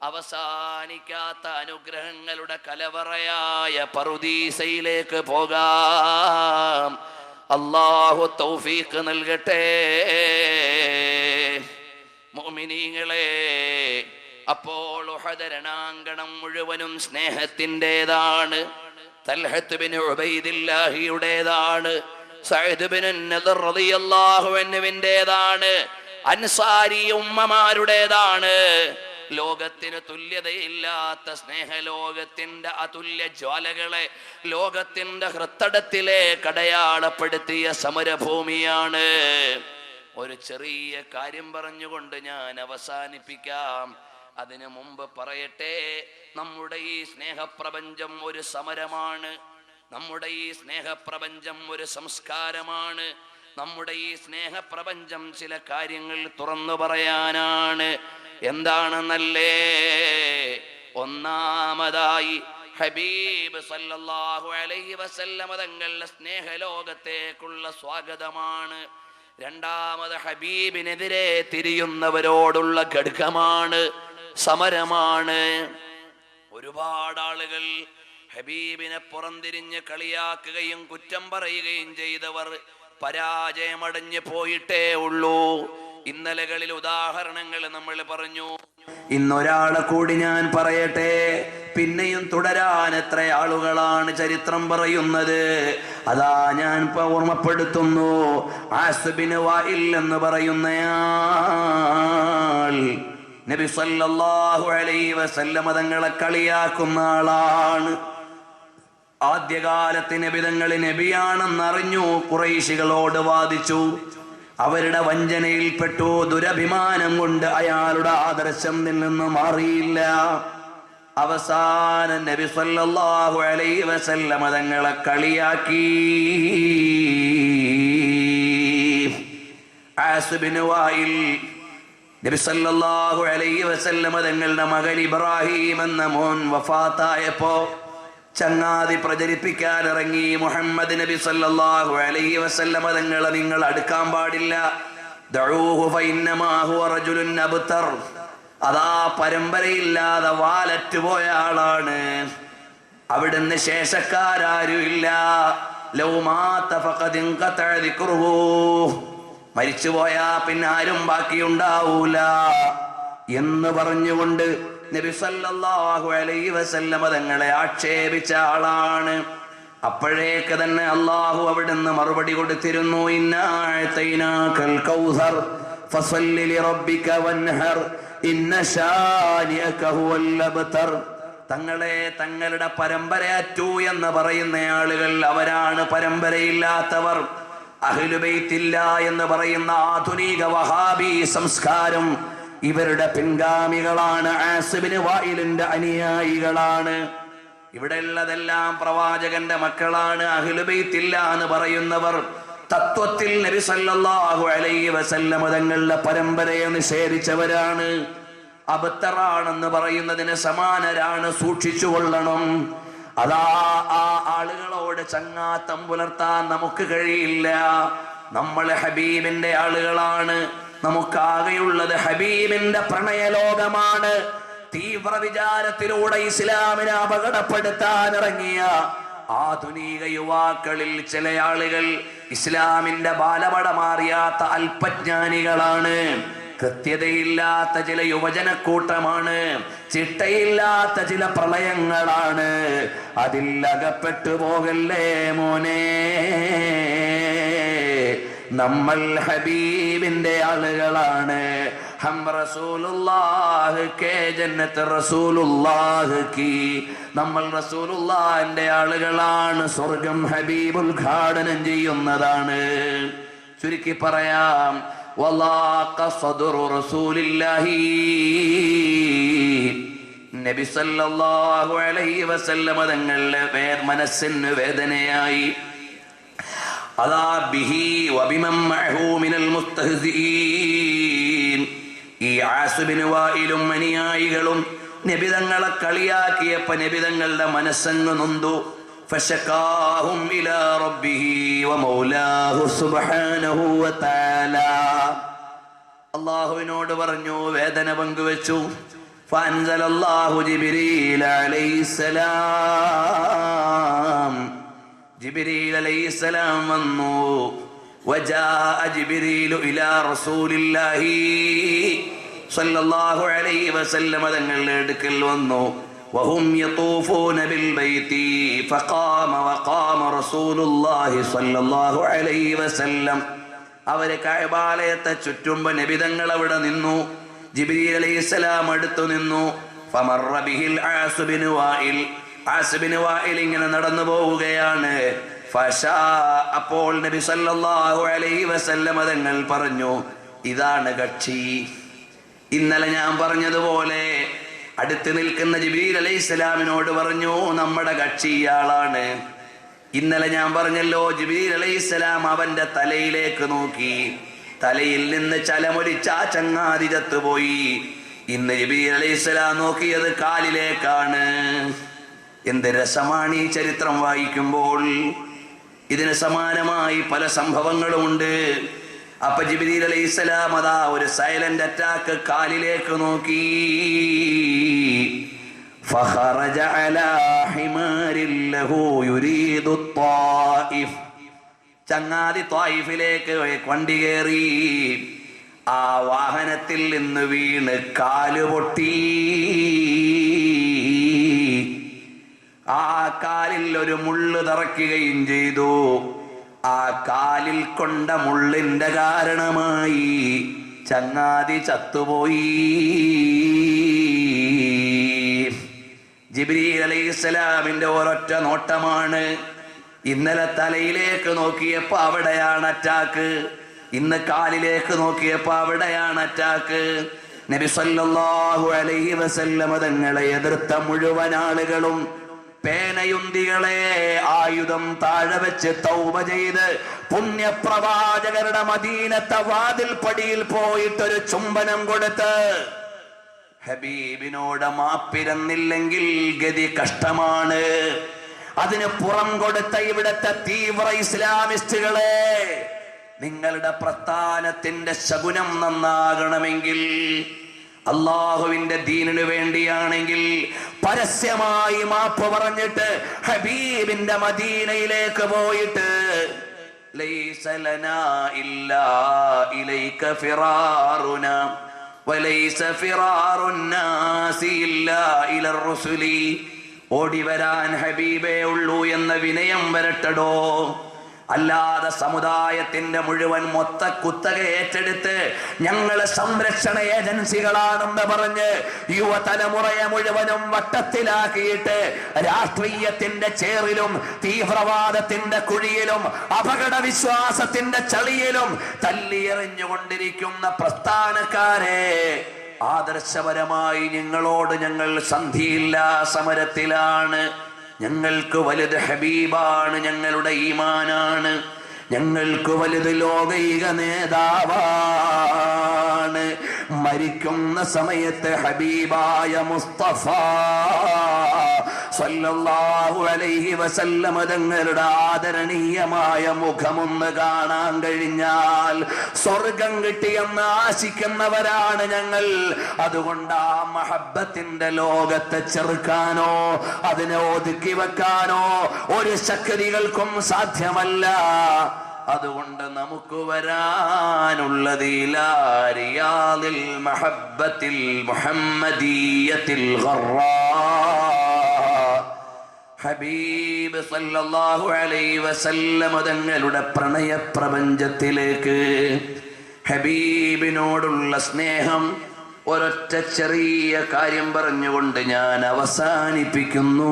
അവസാനിക്കാത്ത അനുഗ്രഹങ്ങളുടെ കലവറയായ പറുദീസയിലേക്ക് പോകാം. അല്ലാഹു തൗഫീഖ് നൽകട്ടെ. മുഅ്മിനീങ്ങളെ, അപ്പോൾ ഉഹദ് രണാങ്കണം മുഴുവനും സ്നേഹത്തിൻ്റെതാണ്. തൽഹത്ത് ബിൻ ഉബൈദില്ലാഹിയുടേതാണ്. സഅദ് ബിൻ നദർ റളിയല്ലാഹു അൻഹുവിൻ്റെതാണ്. അൻസാരി ഉമ്മമാരുടേതാണ്. ലോകത്തിന് തുല്യതയില്ലാത്ത സ്നേഹലോകത്തിന്റെ അതുല്യ ജ്വാലകളെ ലോകത്തിന്റെ ഹൃത്തടത്തിലെ കടയാളപ്പെടുത്തിയ സമരഭൂമിയാണ്. ഒരു ചെറിയ കാര്യം പറഞ്ഞുകൊണ്ട് ഞാൻ അവസാനിപ്പിക്കാം. അതിനു മുമ്പ് പറയട്ടെ, നമ്മുടെ ഈ സ്നേഹപ്രപഞ്ചം ഒരു സമരമാണ്. നമ്മുടെ ഈ സ്നേഹപ്രപഞ്ചം ഒരു സംസ്കാരമാണ്. നമ്മുടെ ഈ സ്നേഹപ്രപഞ്ചം ചില കാര്യങ്ങൾ തുറന്നു പറയാനാണ്. എന്താണെന്നല്ലേ? ഒന്നാമതായി ഹബീബ് സല്ലല്ലാഹു അലൈഹി വസല്ലമ തങ്ങളുടെ സ്നേഹലോകത്തേക്കുള്ള സ്വാഗതമാണ്. രണ്ടാമത് ഹബീബിനെതിരെ തിരിയുന്നവരോടുള്ള ഖഡ്ഗമാണ്, സമരമാണ്. ഒരുപാട് ആളുകൾ ഹബീബിനെ പുറംതിരിഞ്ഞ് കളിയാക്കുകയും കുറ്റം പറയുകയും ചെയ്തവർ പരാജയമടഞ്ഞു പോയിട്ടേ ഉള്ളൂ. ഇന്നലകളിൽ ഉദാഹരണങ്ങൾ നമ്മൾ പറഞ്ഞു. ഇന്നൊരാളെ കൂടി ഞാൻ പറയട്ടെ, പിന്നെയും തുടരാൻ എത്ര ആളുകളാണ് ചരിത്രം പറയുന്നത്. അതാ ഞാൻ ഓർമ്മപ്പെടുത്തുന്നു. ആസ് ബിൻ വാഇൽ എന്ന് പറയുന്നയാൾ നബി സല്ലല്ലാഹു അലൈഹി വസല്ലമ തങ്ങളെ കളിയാക്കുന്ന ആളാണ്. ആദ്യകാലത്ത് നബി തങ്ങൾ നബിയാണെന്നറിഞ്ഞു ഖുറൈശികളോട് വാദിച്ചു. അവരുടെ വഞ്ചനയിൽപ്പെട്ടു. ദുരഭിമാനം കൊണ്ട് അയാളുടെ ആദർശം നിന്ന് മാറിയില്ല. അവസാനം നബി സല്ലല്ലാഹു അലൈഹി വസല്ലമ തങ്ങളെ കളിയാക്കി. ആസ് ബിൻ വാഇൽ നബി സല്ലല്ലാഹു അലൈഹി വസല്ലമ തങ്ങളുടെ മകൻ ഇബ്രാഹിം എന്ന മോൻ വഫാത്തായപ്പോ ചങ്ങാതി പ്രചരിപ്പിക്കാൻ ഇറങ്ങി. മുഹമ്മദ് നബി സല്ലല്ലാഹു അലൈഹി വസല്ലമ തങ്ങളെ നിങ്ങൾ അടുക്കാൻ പാടില്ല. ദഊഹു ഫഇന്നമാ ഹുവ റജുലുൻ അബ്തർ. അതാ പരമ്പരയില്ലാതെ വാലറ്റുപോയ ആളാണ്. അവിടുന്ന് ശേഷക്കാരാരുമില്ല. ലൗ മാത ഫഖദ് ഇൻഖതഅ ദിക്റുഹു. മരിച്ചുപോയാ പിന്നെ ആരും ബാക്കിയുണ്ടാവൂല എന്ന് പറഞ്ഞുകൊണ്ട് നബി സല്ലല്ലാഹു അലൈഹി വസല്ലമ തങ്ങളെ ആക്ഷേപിച്ച ആളാണ്. അപ്പോഴേക്ക് തന്നെ അല്ലാഹു അവിടുന്ന് മറുപടി കൊടുത്തിരുന്നു. ഇന്നാ അഅതൈനാകൽ കൗസർ ഫസല്ലി ലിറബ്ബിക വൻഹർ ഇന്ന ശാനിഅക ഹുവൽ അബ്തർ. തങ്ങളെ തങ്ങളുടെ പരമ്പരയറ്റു എന്ന് പറയുന്ന ആളുകൾ അവരാണ് പരമ്പരയില്ലാത്തവർ. അഹ്ലു ബൈത്തില്ല എന്ന് പറയുന്ന ആധുനിക വഹാബി സംസ്കാരം ഇവരുടെ പിൻഗാമികളാണ്. As bin വാഇലിന്റെ അനുയായികളാണ്. ഇവിടെ ഉള്ളതെല്ലാം പ്രവാചകന്റെ മക്കളാണ്. അഹ്ലു ബൈത്തില്ല എന്ന് പറയുന്നവർ തത്വത്തിൽ നബി സല്ലല്ലാഹു അലൈഹി വസല്ലമ തങ്ങളുടെ പരമ്പരയെ നിഷേധിച്ചവരാണ്. അബ്തറാണെന്ന് പറയുന്നതിന് സമാനരാണ്. സൂക്ഷിച്ചുകൊള്ളണം. അതാ ആ ആളുകളോട് ചങ്ങാത്തം പുലർത്താൻ നമുക്ക് കഴിയില്ല. നമ്മൾ ഹബീബിന്റെ ആളുകളാണ്. നമുക്കാകെയുള്ളത് ഹബീബിന്റെ പ്രണയലോകമാണ്. തീവ്ര വിചാരത്തിലൂടെ ഇസ്ലാമിനെ അപകടപ്പെടുത്താൻ ഇറങ്ങിയ ആധുനിക യുവാക്കളിൽ ചില ആളുകൾ ഇസ്ലാമിന്റെ ബാലപടമാറിയാത്ത അല്പജ്ഞാനികളാണ്. കൃത്യതയില്ലാത്ത ചില യുവജനക്കൂട്ടമാണ്. ചിട്ടയില്ലാത്ത ചില പ്രളയങ്ങളാണ്. അതിൽ അകപ്പെട്ടു പോകല്ലേ മോനെ. നമ്മൾ ഹബീബിന്റെ ആളുകളാണ്. ഹം റസൂലുള്ളാഹ് കേ ജന്നത്ത് റസൂലുള്ളാഹ് കീ. നമ്മൾ റസൂലുള്ളാഹിന്റെ ആളുകളാണ്. സ്വർഗം ഹബീബ് ഉദ്ഘാടനം ചെയ്യുന്നതാണ്. ചുരുക്കി പറയാം, വലാഖ സദ്റു റസൂലില്ലാഹി, നബി സല്ലല്ലാഹു അലൈഹി വസല്ലം തങ്ങളുടെ മനസ്സിന് വേദനയായി. അതാ ബിഹി വബിമൻ മഅഹു മിനൽ മുസ്തഹ്സിഈൻ. ഈ ആസ് ബിൻ വായിലും അനുയായികളും നബി തങ്ങളെ കളിയാക്കിയപ്പോൾ നബി തങ്ങളുടെ മനസ്സങ്ങ് നൊന്തു. ഫശകാഹും ഇലാ റബ്ബിഹി വമൗലാഹു സുബ്ഹാനഹു വതആല. അല്ലാഹുവിനോട് പറഞ്ഞു, വേദന പങ്കുവെച്ചു. ഫഅൻസലല്ലാഹു ജിബ്രീൽ അലൈഹിസ്സലാം. ജിബ്രീൽ അലൈഹിസ്സലാം വന്നു. വജാഅ ജിബ്രീലു ഇലാ റസൂലില്ലാഹി സ്വല്ലല്ലാഹു അലൈഹി വസല്ലം തങ്ങളുടെ അടുക്കൽ വന്നു. വഹും യതൂഫൂന ബിൽ ബൈതി ഫഖാമ വഖാമ റസൂലുള്ളാഹി സ്വല്ലല്ലാഹു അലൈഹി വസല്ലം. അവരെ കഅബാലയത്തെ ചുറ്റുമ്പോൾ നബി തങ്ങൾ അവിടെ നിന്നു. ജിബ്രീൽ അലൈഹിസ്സലാം അടുത്തു നിന്നു. ഫമറ ബിഹിൽ ആസ് ബിൻ വായിൽ. ആസ് ബിൻ വായിൽ ഇങ്ങനെ നടന്നു പോവുകയാണ്. ഫശാ, അപ്പോൾ നബി സല്ലല്ലാഹു അലൈഹി വസല്ലം തങ്ങൾ പറഞ്ഞു, ഇതാണ് കക്ഷി. ഇന്നലെ ഞാൻ പറഞ്ഞതുപോലെ അടുത്ത് നിൽക്കുന്ന ജിബ്രീൽ അലൈഹിസ്സലാമിനോട് പറഞ്ഞു, നമ്മുടെ കക്ഷി ഇയാളാണ്. ഇന്നലെ ഞാൻ പറഞ്ഞല്ലോ, ജിബ്രീൽ അലൈഹിസ്സലാം അവന്റെ തലയിലേക്ക് നോക്കി. തലയിൽ നിന്ന് ചലമൊലിച്ച ചങ്ങാതി ചത്തുപോയി. ഇന്ന് ജിബ്രീൽ അലൈഹിസ്സലാം നോക്കിയത് കാലിലേക്കാണ്. എന്ത് രസമാണ് ഈ ചരിത്രം വായിക്കുമ്പോൾ. ഇതിന് സമാനമായി പല സംഭവങ്ങളുമുണ്ട്. അപ്പൊ ജിബ്രീൽ അലൈഹിസ്സലാം അതാ ഒരു സൈലന്റ് അറ്റാക്ക് കാലിലേക്ക് നോക്കി. ഫഖറജ അലാ ഹിമാരിൻ ലഹു യുരീദു ത്വായിഫ്. ചങ്ങാതി ത്വായിഫിലേക്ക് വണ്ടി കയറി. ആ വാഹനത്തിൽ നിന്ന് വീണ് കാലുപൊട്ടി. ആ കാലിൽ ഒരു മുള്ള് തറയ്ക്കുകയും ചെയ്തു. ആ കാലിൽ കൊണ്ട മുള്ളിന്റെ കാരണമായി ചങ്ങാതി ചത്തുപോയി. ജിബ്രീൽ അലൈഹിസ്സലാമിന്റെ ഒരൊറ്റ നോട്ടമാണ്. ഇന്നലെ തലയിലേക്ക് നോക്കിയപ്പോ അവിടെയാണ് അറ്റാക്ക്. ഇന്ന് കാലിലേക്ക് നോക്കിയപ്പോ അവിടെയാണ് അറ്റാക്ക്. നബി സല്ലല്ലാഹു അലൈഹി വസല്ലം തങ്ങളെ എതിർത്ത മുഴുവൻ ആളുകളും പേനയുന്തികളെ ആയുധം താഴെ വെച്ച് തൗബ ചെയ്ത് പുണ്യപ്രവാചകരുടെ മദീനത്തെ വാതിൽ പടിയിൽ പോയിട്ടൊരു ചുംബനം കൊടുത്ത് ഹബീബിനോട് മാപ്പിരന്നില്ലെങ്കിൽ ഗതി കഷ്ടമാണ്. അതിന് പുറം കൊടുത്ത ഇവിടത്തെ തീവ്ര ഇസ്ലാമിസ്റ്റുകളെ, നിങ്ങളുടെ പ്രസ്ഥാനത്തിന്റെ ശകുനം നന്നാകണമെങ്കിൽ, അള്ളാഹുവിന്റെ ദീനിനു വേണ്ടിയാണെങ്കിൽ പരസ്യമായി മാപ്പ് പറഞ്ഞിട്ട് ഹബീബിന്റെ മദീനയിലേക്ക് പോയിട്ട് ലൈസ ലനാ ഇല്ലാ ഇലൈക ഫിറാറുനാ വലൈസ ഫിറാറുൻ നാസി ഇല്ലാ ഇലർ റസുലി. ഓടി വരാൻ ഹബീബേ ഉള്ളൂ എന്ന വിനയം വരട്ടടോ. അല്ലാതെ സമുദായത്തിന്റെ മുഴുവൻ മൊത്ത കുത്തക ഏറ്റെടുത്ത് ഞങ്ങള് സംരക്ഷണ ഏജൻസികളാണെന്ന് പറഞ്ഞ് യുവതലമുറയെ മുഴുവനും വട്ടത്തിലാക്കിയിട്ട് രാഷ്ട്രീയത്തിന്റെ ചേറിലും തീവ്രവാദത്തിന്റെ കുഴിയിലും അപകട വിശ്വാസത്തിന്റെ ചളിയിലും തല്ലിയെറിഞ്ഞുകൊണ്ടിരിക്കുന്ന പ്രസ്ഥാനക്കാരെ, ആദർശപരമായി നിങ്ങളോട് ഞങ്ങൾ സന്ധിയില്ല, സമരത്തിലാണ്. ഞങ്ങൾക്ക് വലുത് ഹബീബാണ്, ഞങ്ങളുടെ ഈമാനാണ്. ഞങ്ങൾക്ക് വലുത് ലോകൈക നേതാവാണ്. മരിക്കുന്ന സമയത്ത് ഹബീബായ മുസ്തഫ സല്ലല്ലാഹു അലൈഹി വസല്ലം തങ്ങളുടെ ആദരണീയമായ മുഖമൊന്ന് കാണാൻ കഴിഞ്ഞാൽ സ്വർഗം കിട്ടിയെന്ന് ആശിക്കുന്നവരാണ് ഞങ്ങൾ. അതുകൊണ്ട് ആ മഹബത്തിന്റെ ലോകത്തെ ചെറുക്കാനോ അതിനെ ഒതുക്കി വെക്കാനോ ഒരു ശക്തികൾക്കും സാധ്യമല്ല. അതുകൊണ്ട് നമുക്ക് വരാനുള്ളത് ഇലാ റിയാദിൽ മഹബ്ബത്തിൽ മുഹമ്മദിയത്തിൽ ഖറാ, ഹബീബ് സല്ലല്ലാഹു അലൈഹി വസല്ലം തങ്ങളുടെ പ്രണയ പ്രപഞ്ചത്തിലേക്ക് ഹബീബിനോടുള്ള സ്നേഹം ഒരൊറ്റ ചെറിയ കാര്യം പറഞ്ഞുകൊണ്ട് ഞാൻ അവസാനിപ്പിക്കുന്നു.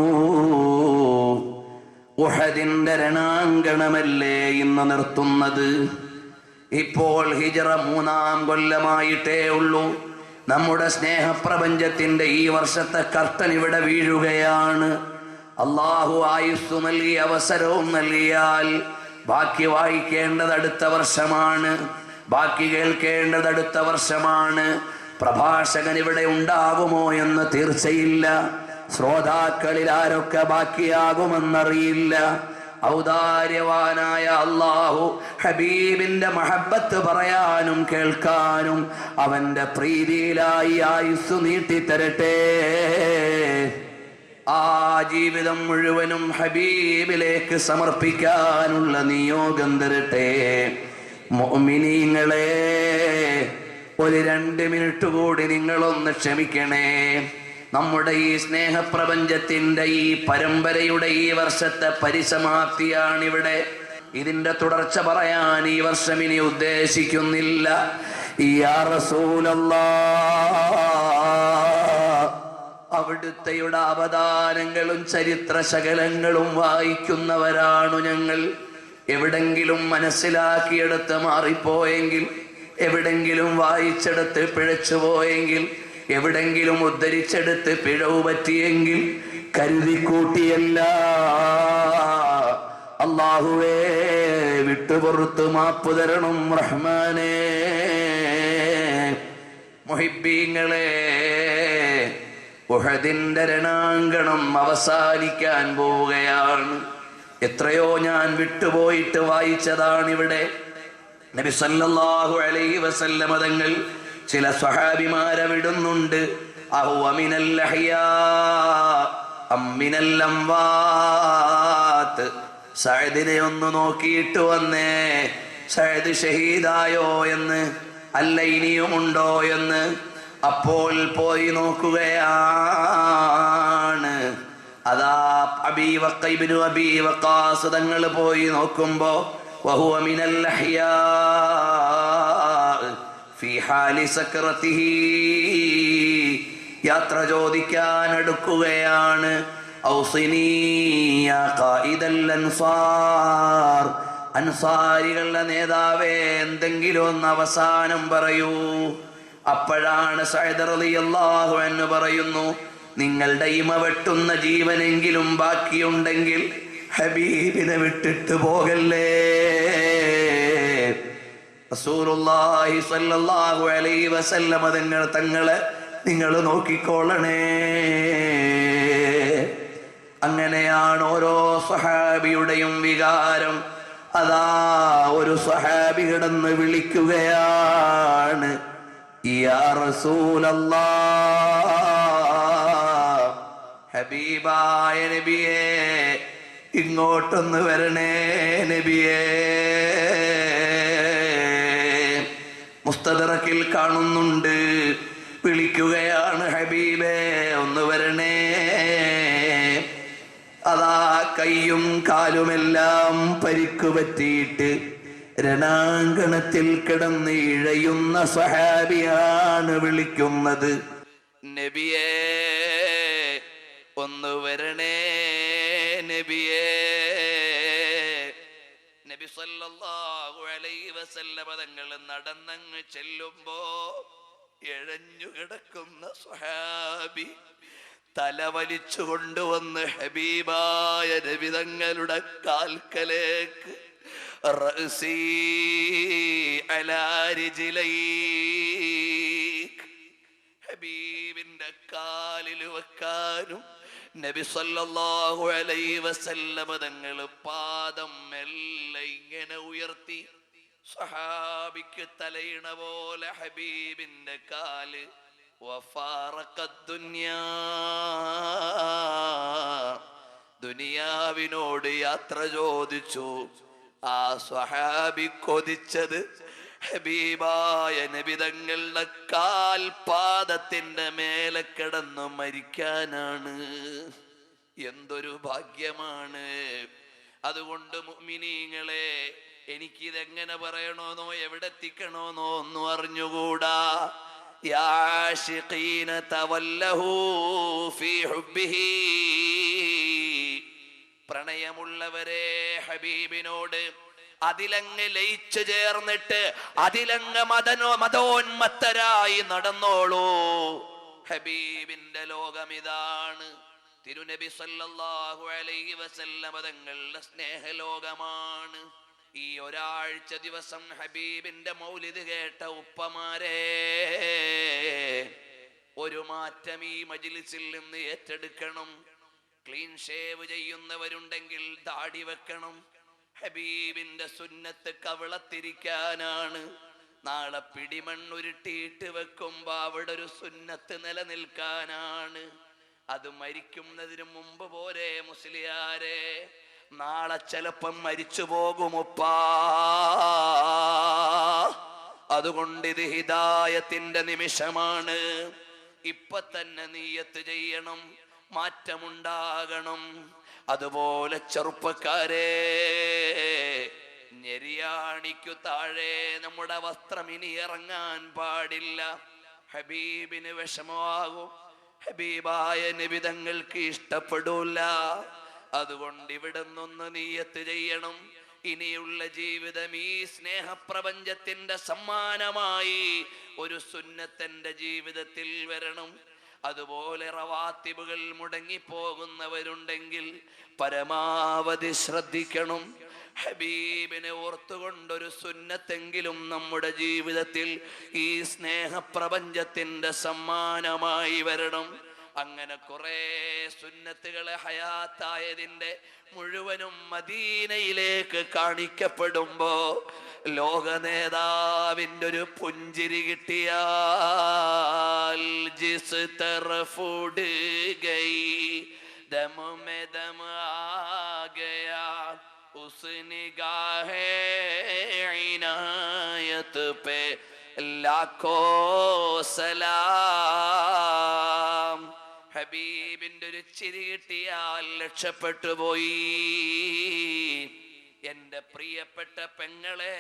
ഉഹദിന്റെ രണാങ്കണമല്ലേ ഇന്ന് നിർത്തുന്നത്. ഇപ്പോൾ ഹിജ്റ 3-ാം കൊല്ലമായിട്ടേ ഉള്ളൂ. നമ്മുടെ സ്നേഹപ്രപഞ്ചത്തിന്റെ ഈ വർഷത്തെ കർട്ടൻ ഇവിടെ വീഴുകയാണ്. അള്ളാഹു ആയുസ്സു നൽകി അവസരവും നൽകിയാൽ ബാക്കി വായിക്കേണ്ടത് അടുത്ത വർഷമാണ്, ബാക്കി കേൾക്കേണ്ടത് അടുത്ത വർഷമാണ്. പ്രഭാഷകൻ ഇവിടെ ഉണ്ടാകുമോ എന്ന് തീർച്ചയില്ല. ശ്രോതാക്കളിൽ ആരൊക്കെ ബാക്കിയാകുമെന്നറിയില്ല. ഔദാര്യവാനായ അള്ളാഹു ഹബീബിന്റെ മഹബത്ത് പറയാനും കേൾക്കാനും അവന്റെ പ്രീതിയിലായി ആയുസ്സു നീട്ടിത്തരട്ടെ. ആ ജീവിതം മുഴുവനും ഹബീബിലേക്ക് സമർപ്പിക്കാനുള്ള നിയോഗം തരട്ടെ. മുഅ്മിനീങ്ങളെ, ഒരു 2 മിനിറ്റ് കൂടി നിങ്ങളൊന്ന് ക്ഷമിക്കണേ. നമ്മുടെ ഈ സ്നേഹപ്രപഞ്ചത്തിന്റെ ഈ പരമ്പരയുടെ ഈ വർഷത്തെ പരിസമാപ്തിയാണിവിടെ. ഇതിന്റെ തുടർച്ച പറയാൻ ഈ വർഷം ഇനി ഉദ്ദേശിക്കുന്നില്ല. യാ റസൂലല്ലാഹ്, അവിടുത്തെയുടെ അവദാനങ്ങളും ചരിത്ര ശകലങ്ങളും വായിക്കുന്നവരാണു ഞങ്ങൾ. എവിടെങ്കിലും മനസ്സിലാക്കിയെടുത്ത് മാറിപ്പോയെങ്കിൽ, എവിടെങ്കിലും വായിച്ചെടുത്ത് പിഴച്ചുപോയെങ്കിൽ, എവിടെങ്കിലും ഉദ്ധരിച്ചെടുത്ത് പിഴവ് പറ്റിയെങ്കിൽ കരുതിക്കൂട്ടിയല്ല. അല്ലാഹുവേ, വിട്ടുപുറത്ത് മാപ്പ് തരണം റഹ്മാനേ. മുഹിബ്ബീങ്ങളെ, ഉഹദിന്റെ രണാങ്കണം അവസാനിക്കാൻ പോവുകയാണ്. എത്രയോ ഞാൻ വിട്ടുപോയിട്ട് വായിച്ചതാണിവിടെ. നബി സല്ലല്ലാഹു അലൈഹി വസല്ലം തങ്ങൾ ചില സ്വഹാബിമാരെ വിടുന്നുണ്ട്. അഹുവ മിനൽ അഹ്യാ അം മിനൽ അംവാത്ത്. സഅദിനെ ഒന്ന് നോക്കിയിട്ട് വന്നേ, സഅദ് ഷഹീദായോ എന്ന്, അല്ല ഇനിയുമുണ്ടോ എന്ന്. അപ്പോൾ പോയി നോക്കുകയാണ്. അതാ ഇബ്നു അബീ വഖാസ് തങ്ങൾ പോയി നോക്കുമ്പോ വഹുവ മിനൽ അഹ്യാ ഫീ ഹാലി സക്റതിഹി, യാത്ര ചോദിക്കാൻ അടുക്കുകയാണ്. ഔസിനി യാ ഖായിദൽ അൻസാർ, അൻസാരികളുടെ നേതാവേ, എന്തെങ്കിലും ഒന്ന് അവസാനം പറയൂ. അപ്പോഴാണ് സഅദ് റളിയല്ലാഹു അൻഹു പറയുന്നു, നിങ്ങളുടെ ഇമ വെട്ടുന്ന ജീവനെങ്കിലും ബാക്കിയുണ്ടെങ്കിൽ ഹബീബിനെ വിട്ടിട്ട് പോകല്ലേ. റസൂലുള്ളാഹി സ്വല്ലല്ലാഹു അലൈഹി വസല്ലം തങ്ങളെ നിങ്ങൾ നോക്കിക്കോളണേ. അങ്ങനെയാണ് ഓരോ സ്വഹാബിയുടെയും വികാരം. അതാ ഒരു സ്വഹാബി കിടന്ന് വിളിക്കുകയാണ്, യാ റസൂലല്ലാഹ്, ഹബീബായ നബിയേ, ഇങ്ങോട്ടൊന്ന് വരണേ നബിയേ. മുസ്തദറക്കിൽ കാണുന്നുണ്ട്, വിളിക്കുകയാണ്, ഹബീബേ ഒന്ന് വരണേ. അതാ കൈയും കാലുമെല്ലാം പരിക്കു പറ്റിയിട്ട് രണാങ്കണത്തിൽ കിടന്ന് ഇഴയുന്ന സ്വഹാബിയാണ് വിളിക്കുന്നത്, നബിയേ ഒന്ന് വരണേ നബിയേ. നബി സല്ലല്ലാഹു അലൈഹി വസല്ലം തങ്ങൾ നടന്നങ്ങ് ചെല്ലുമ്പോ ഇഴഞ്ഞു കിടക്കുന്ന സ്വഹാബി തല വലിച്ചു കൊണ്ടുവന്ന് ഹബീബായ നബി തങ്ങളുടെ കാൽക്കലേക്ക് റഅസി അലാ റിജ്ലൈക്, ഹബീബിന്റെ കാലിൽ വെക്കാനും നബി സല്ലല്ലാഹു അലൈഹി വസല്ലം തങ്ങൾ പാദം മെല്ലെ ഇങ്ങനെ ഉയർത്തി സഹാബിക്ക് തലയിണ പോലെ ഹബീബിന്റെ കാല് ദുനിയാവിനോട് യാത്ര ചോദിച്ചു. ആ സ്വഹാബി കൊതിച്ചത് ഹബീബായ നബി തങ്ങളുടെ കാൽപാദത്തിന്റെ മേലെ കിടന്നു മരിക്കാനാണ്. എന്തൊരു ഭാഗ്യമാണ്. അതുകൊണ്ട് മുഅ്മിനീങ്ങളെ, എനിക്കിതെങ്ങനെ പറയണോന്നോ എവിടെ എത്തിക്കണോന്നോ ഒന്നും അറിഞ്ഞുകൂടാ. യാ ആശിഖീന തവല്ലഹു ഫീ ഹുബ്ബിഹി, പ്രണയമുള്ളവരെ ഹബീബിനോട് അതിലങ്ങ് ലയിച്ചു ചേർന്നിട്ട് അതിലങ്ങ് മതോന്മത്തരായി നടന്നോളൂ. ഹബീബിന്റെ ലോകമിതാണ്. തിരുനബി സല്ലല്ലാഹു അലൈഹി വസല്ലം തങ്ങളുടെ സ്നേഹലോകമാണ്. ഈ ഒരാഴ്ച ദിവസം ഹബീബിന്റെ മൗലിദ് കേട്ട ഉപ്പമാരെ, ഒരു മാറ്റം ഈ മജ്ലിസിൽ നിന്ന് ഏറ്റെടുക്കണം. ക്ലീൻ ഷേവ് ചെയ്യുന്നവരുണ്ടെങ്കിൽ ദാടി വെക്കണം. ഹബീബിന്റെ സുന്നത്ത് കവിളത്തിരിക്കാനാണ്. നാളെ പിടിമണ്ണുരുട്ടിയിട്ട് വെക്കുമ്പോ അവിടെ ഒരു സുന്നത്ത് നിലനിൽക്കാനാണ്. അത് മരിക്കുന്നതിന് മുമ്പ് പോരെ മുസ്ലിയാരെ? നാളെ ചിലപ്പം മരിച്ചു പോകുമുപ്പാ. അതുകൊണ്ട് ഇത് ഹിദായത്തിന്റെ നിമിഷമാണ്. ഇപ്പൊ തന്നെ നിയ്യത്ത് ചെയ്യണം, മാറ്റമുണ്ടാകണം. അതുപോലെ ചെറുപ്പക്കാരെ, ഞെരിയാണിക്കു താഴെ നമ്മുടെ വസ്ത്രം ഇനി ഇറങ്ങാൻ പാടില്ല. ഹബീബിന് വിഷമമാകും, ഹബീബായ നബി തങ്ങൾക്ക് ഇഷ്ടപ്പെടൂല. അതുകൊണ്ട് ഇവിടെ നിന്നൊന്ന് നിയ്യത്ത് ചെയ്യണം. ഇനിയുള്ള ജീവിതം ഈ സ്നേഹപ്രപഞ്ചത്തിന്റെ സമ്മാനമായി ഒരു സുന്നത്തിന്റെ ജീവിതത്തിൽ വരണം. അതുപോലെ റവാത്തിബുകൾ മുടങ്ങിപ്പോകുന്നവരുണ്ടെങ്കിൽ പരമാവധി ശ്രദ്ധിക്കണം. ഹബീബിനെ ഓർത്തുകൊണ്ടൊരു സുന്നത്തെങ്കിലും നമ്മുടെ ജീവിതത്തിൽ ഈ സ്നേഹപ്രപഞ്ചത്തിന്റെ സമ്മാനമായി വരണം. അങ്ങനെ കുറെ സുന്നത്തുകളെ ഹയാത്തായതിന്റെ മുഴുവനും മദീനയിലേക്ക് കാണിക്കപ്പെടുമ്പോ ലോക നേതാവിൻ്റെ ഒരു പുഞ്ചിരി കിട്ടിയാൽ ജിസ് തറഫുഡ് ഗൈ ദം മേ ദം ആ ഗയാ ഉസ് നിഗാഹേ ഇനായത്ത് പേ ലാഖോ സലാം. ഹബീബിന്റെ ഒരു ചിരി കിട്ടിയാൽ രക്ഷപ്പെട്ടു പോയി. എന്റെ പ്രിയപ്പെട്ട പെങ്ങളെ,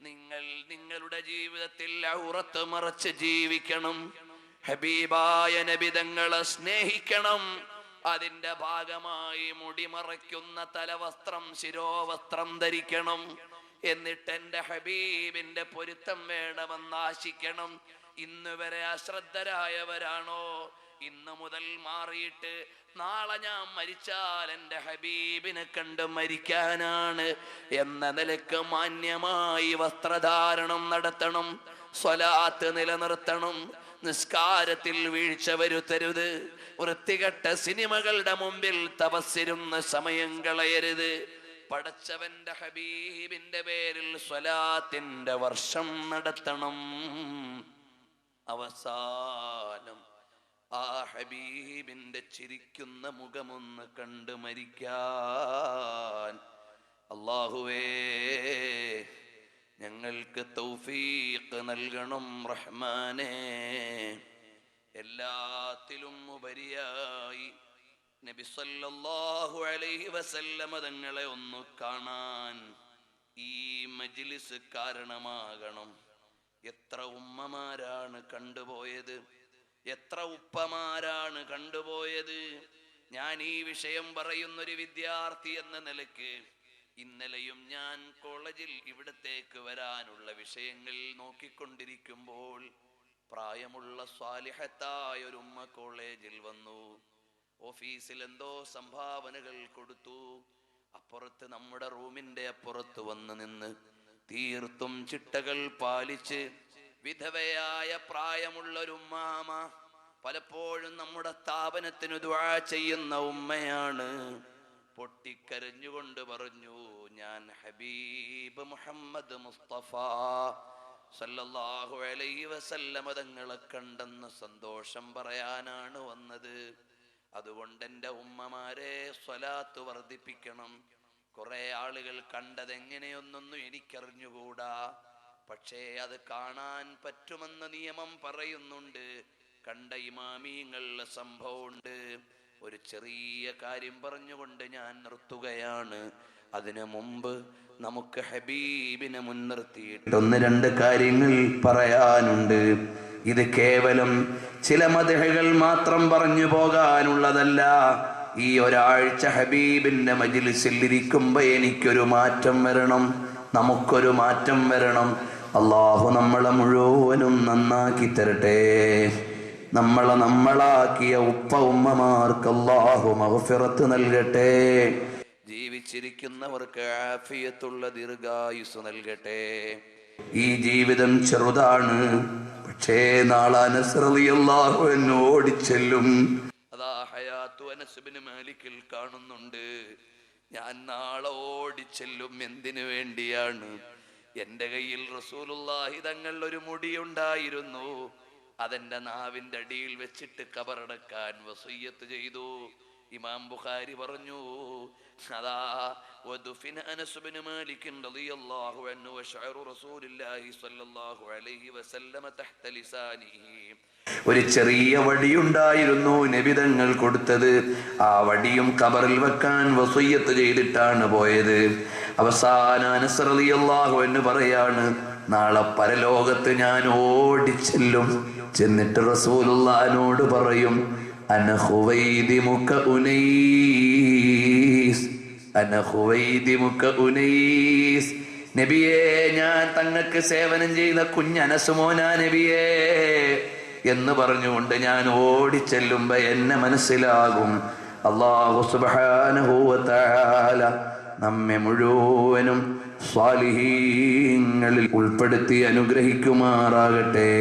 നിങ്ങൾ നിങ്ങളുടെ ജീവിതത്തിൽ ഔറത്ത് മറച്ച് ജീവിക്കണം. ഹബീബായ നബി തങ്ങളെ സ്നേഹിക്കണം. അതിന്റെ ഭാഗമായി മുടി മറയ്ക്കുന്ന തലവസ്ത്രം, ശിരോവസ്ത്രം ധരിക്കണം. എന്നിട്ട് എന്റെ ഹബീബിന്റെ പൊരുത്തം വേണമെന്ന് ആശിക്കണം. ഇന്ന് വരെ അശ്രദ്ധരായവരാണോ? ഇന്ന് മുതൽ മാറിയിട്ട് നാളെ ഞാൻ മരിച്ചാൽ എൻ്റെ ഹബീബിനെ കണ്ട് മരിക്കാനാണ് എന്ന നിലക്ക് മാന്യമായി വസ്ത്രധാരണം നടത്തണം. സ്വലാത്ത് നിലനിർത്തണം. നിസ്കാരത്തിൽ വീഴ്ച വരുത്തരുത്. വൃത്തികെട്ട സിനിമകളുടെ മുമ്പിൽ തപസ്സിരുന്ന സമയം കളയരുത്. പടച്ചവന്റെ ഹബീബിന്റെ പേരിൽ സ്വലാത്തിന്റെ വർഷം നടത്തണം. അവസാനം ആ ഹബീബിന്റെ ചിരിക്കുന്ന മുഖമൊന്ന് കണ്ട് മരിക്കാൻ അല്ലാഹുവേ ഞങ്ങൾക്ക് തൗഫീഖ് നൽകണം റഹ്മാനേ. എല്ലാത്തിലും ഉപരിയായി നബി സല്ലല്ലാഹു അലൈഹി വസല്ലമ തങ്ങളെ ഒന്ന് കാണാൻ ഈ മജ്ലിസ് കാരണമാകണം. എത്ര ഉമ്മമാരാണ് കണ്ടുപോയത്, എത്ര ഉപ്പമാരാണ് കണ്ടുപോയത്. ഞാൻ ഈ വിഷയം പറയുന്നൊരു വിദ്യാർത്ഥി എന്ന നിലയ്ക്ക് ഇന്നലെയും ഞാൻ കോളേജിൽ ഇവിടത്തേക്ക് വരാനുള്ള വിഷയങ്ങൾ നോക്കിക്കൊണ്ടിരിക്കുമ്പോൾ പ്രായമുള്ള സ്വാലിഹത്തായ ഒരു ഉമ്മ കോളേജിൽ വന്നു. ഓഫീസിൽ എന്തോ സംഭാവനകൾ കൊടുത്തു. അപ്പുറത്ത് നമ്മുടെ റൂമിന്റെ അപ്പുറത്ത് വന്ന് നിന്ന് തീർത്തും ചിട്ടകൾ പാലിച്ച് വിധവയായ പ്രായമുള്ള ഒരു ഉമ്മാമ, പലപ്പോഴും നമ്മുടെ സ്ഥാപനത്തിന് ദുആ ചെയ്യുന്ന ഉമ്മയാണ്. പൊട്ടിക്കരഞ്ഞുകൊണ്ട് പറഞ്ഞു, ഞാൻ ഹബീബ് മുഹമ്മദ് മുസ്തഫ സല്ലല്ലാഹു അലൈഹി വസല്ലമ തങ്ങളെ കണ്ടെന്ന് സന്തോഷം പറയാനാണ് വന്നത്. അതുകൊണ്ട് എൻ്റെ ഉമ്മമാരെ സ്വലാത്ത് വർദ്ധിപ്പിക്കണം. കുറെ ആളുകൾ കണ്ടതെങ്ങനെയൊന്നൊന്നും എനിക്കറിഞ്ഞുകൂടാ. പക്ഷേ അത് കാണാൻ പറ്റുമെന്ന നിയമം പറയുന്നുണ്ട്. കണ്ട ഇമാമിങ്ങളുടെ സംഭവമുണ്ട്. ഒരു ചെറിയ കാര്യം പറഞ്ഞുകൊണ്ട് ഞാൻ നിർത്തുകയാണ്. അതിനു മുമ്പ് നമുക്ക് ഹബീബിനെ മുൻനിർത്തിയിട്ട് 1-2 കാര്യങ്ങൾ പറയാനുണ്ട്. ഇത് കേവലം ചില മദ്ഹുകൾ മാത്രം പറഞ്ഞു പോകാനുള്ളതല്ല. ഈ ഒരാഴ്ച ഹബീബിന്റെ മജ്ലിസിൽ ഇരിക്കുമ്പോ എനിക്കൊരു മാറ്റം വരണം, നമുക്കൊരു മാറ്റം വരണം. അല്ലാഹു നമ്മളെ മുഴുവനും നന്നാക്കി തരട്ടെ. നമ്മളാക്കിയ ഉപ്പ ഉമ്മമാർക്ക് അല്ലാഹു മഗ്ഫിറത്ത് നൽകട്ടെ. ജീവിച്ചിരിക്കുന്നവർക്ക് ആഫിയത്തുള്ള ദീർഘായുസ് നൽകട്ടെ. ഈ ജീവിതം ചെറുതാണ്, പക്ഷേ നാളെ അനസ് റളിയല്ലാഹു അൻഹു ഓടിച്ചെല്ലും. അതാ ഹയാത്തു അനസ് ഇബ്നു മാലിക്കിൽ കാണുന്നുണ്ട്. ഞാൻ നാളെ ഓടിച്ചെല്ലും. എന്തിനു വേണ്ടിയാണ്? എന്റെ കയ്യിൽ റസൂലുള്ളാഹി തങ്ങൾ ഒരു മുടിയുണ്ടായിരുന്നു. അതെന്റെ നാവിന്റെ അടിയിൽ വെച്ചിട്ട് ഖബറടക്കാൻ വസിയ്യത്ത് ചെയ്തു. ഇമാം ബുഖാരി പറഞ്ഞു, അതാ വദുഫിന അനസ് ഇബ്നു മാലിക് റളിയല്ലാഹു അൻഹു വശഅറു റസൂലുള്ളാഹി സ്വല്ലല്ലാഹു അലൈഹി വസല്ലമ തഹ്ത ലിസാനിഹി. ഒരു ചെറിയ വടിയുണ്ടായിരുന്നു നബി തങ്ങൾ കൊടുത്തത്. ആ വടിയും ഖബറിൽ വെക്കാൻ വസിയ്യത്ത് ചെയ്തിട്ടാണ് പോയത്. അവസാനം അനസ് റളിയല്ലാഹു അൻഹു പറയാണ്, നാളെ പരലോകത്ത് ഞാൻ ഓടിച്ചെല്ലും. ചെന്നിട്ട് റസൂലുള്ളാഹിനോട് പറയും, അന ഖുവൈദിമുക ഉനൈസ്, അന ഖുവൈദിമുക ഉനൈസ്. നബിയേ, ഞാൻ തങ്ങൾക്ക് സേവനം ചെയ്ത കുഞ്ഞനസ് മോനാ നബിയേ എന്ന് പറഞ്ഞുകൊണ്ട് ഞാൻ ഓടിച്ചെല്ലുമ്പോ എന്നെ മനസ്സിലാകും. അല്ലാഹു സുബ്ഹാനഹു വ തആല നമ്മെ മുഴുവനും സ്വാലിഹീങ്ങളിൽ ഉൾപ്പെടുത്തി അനുഗ്രഹിക്കുമാറാകട്ടെ.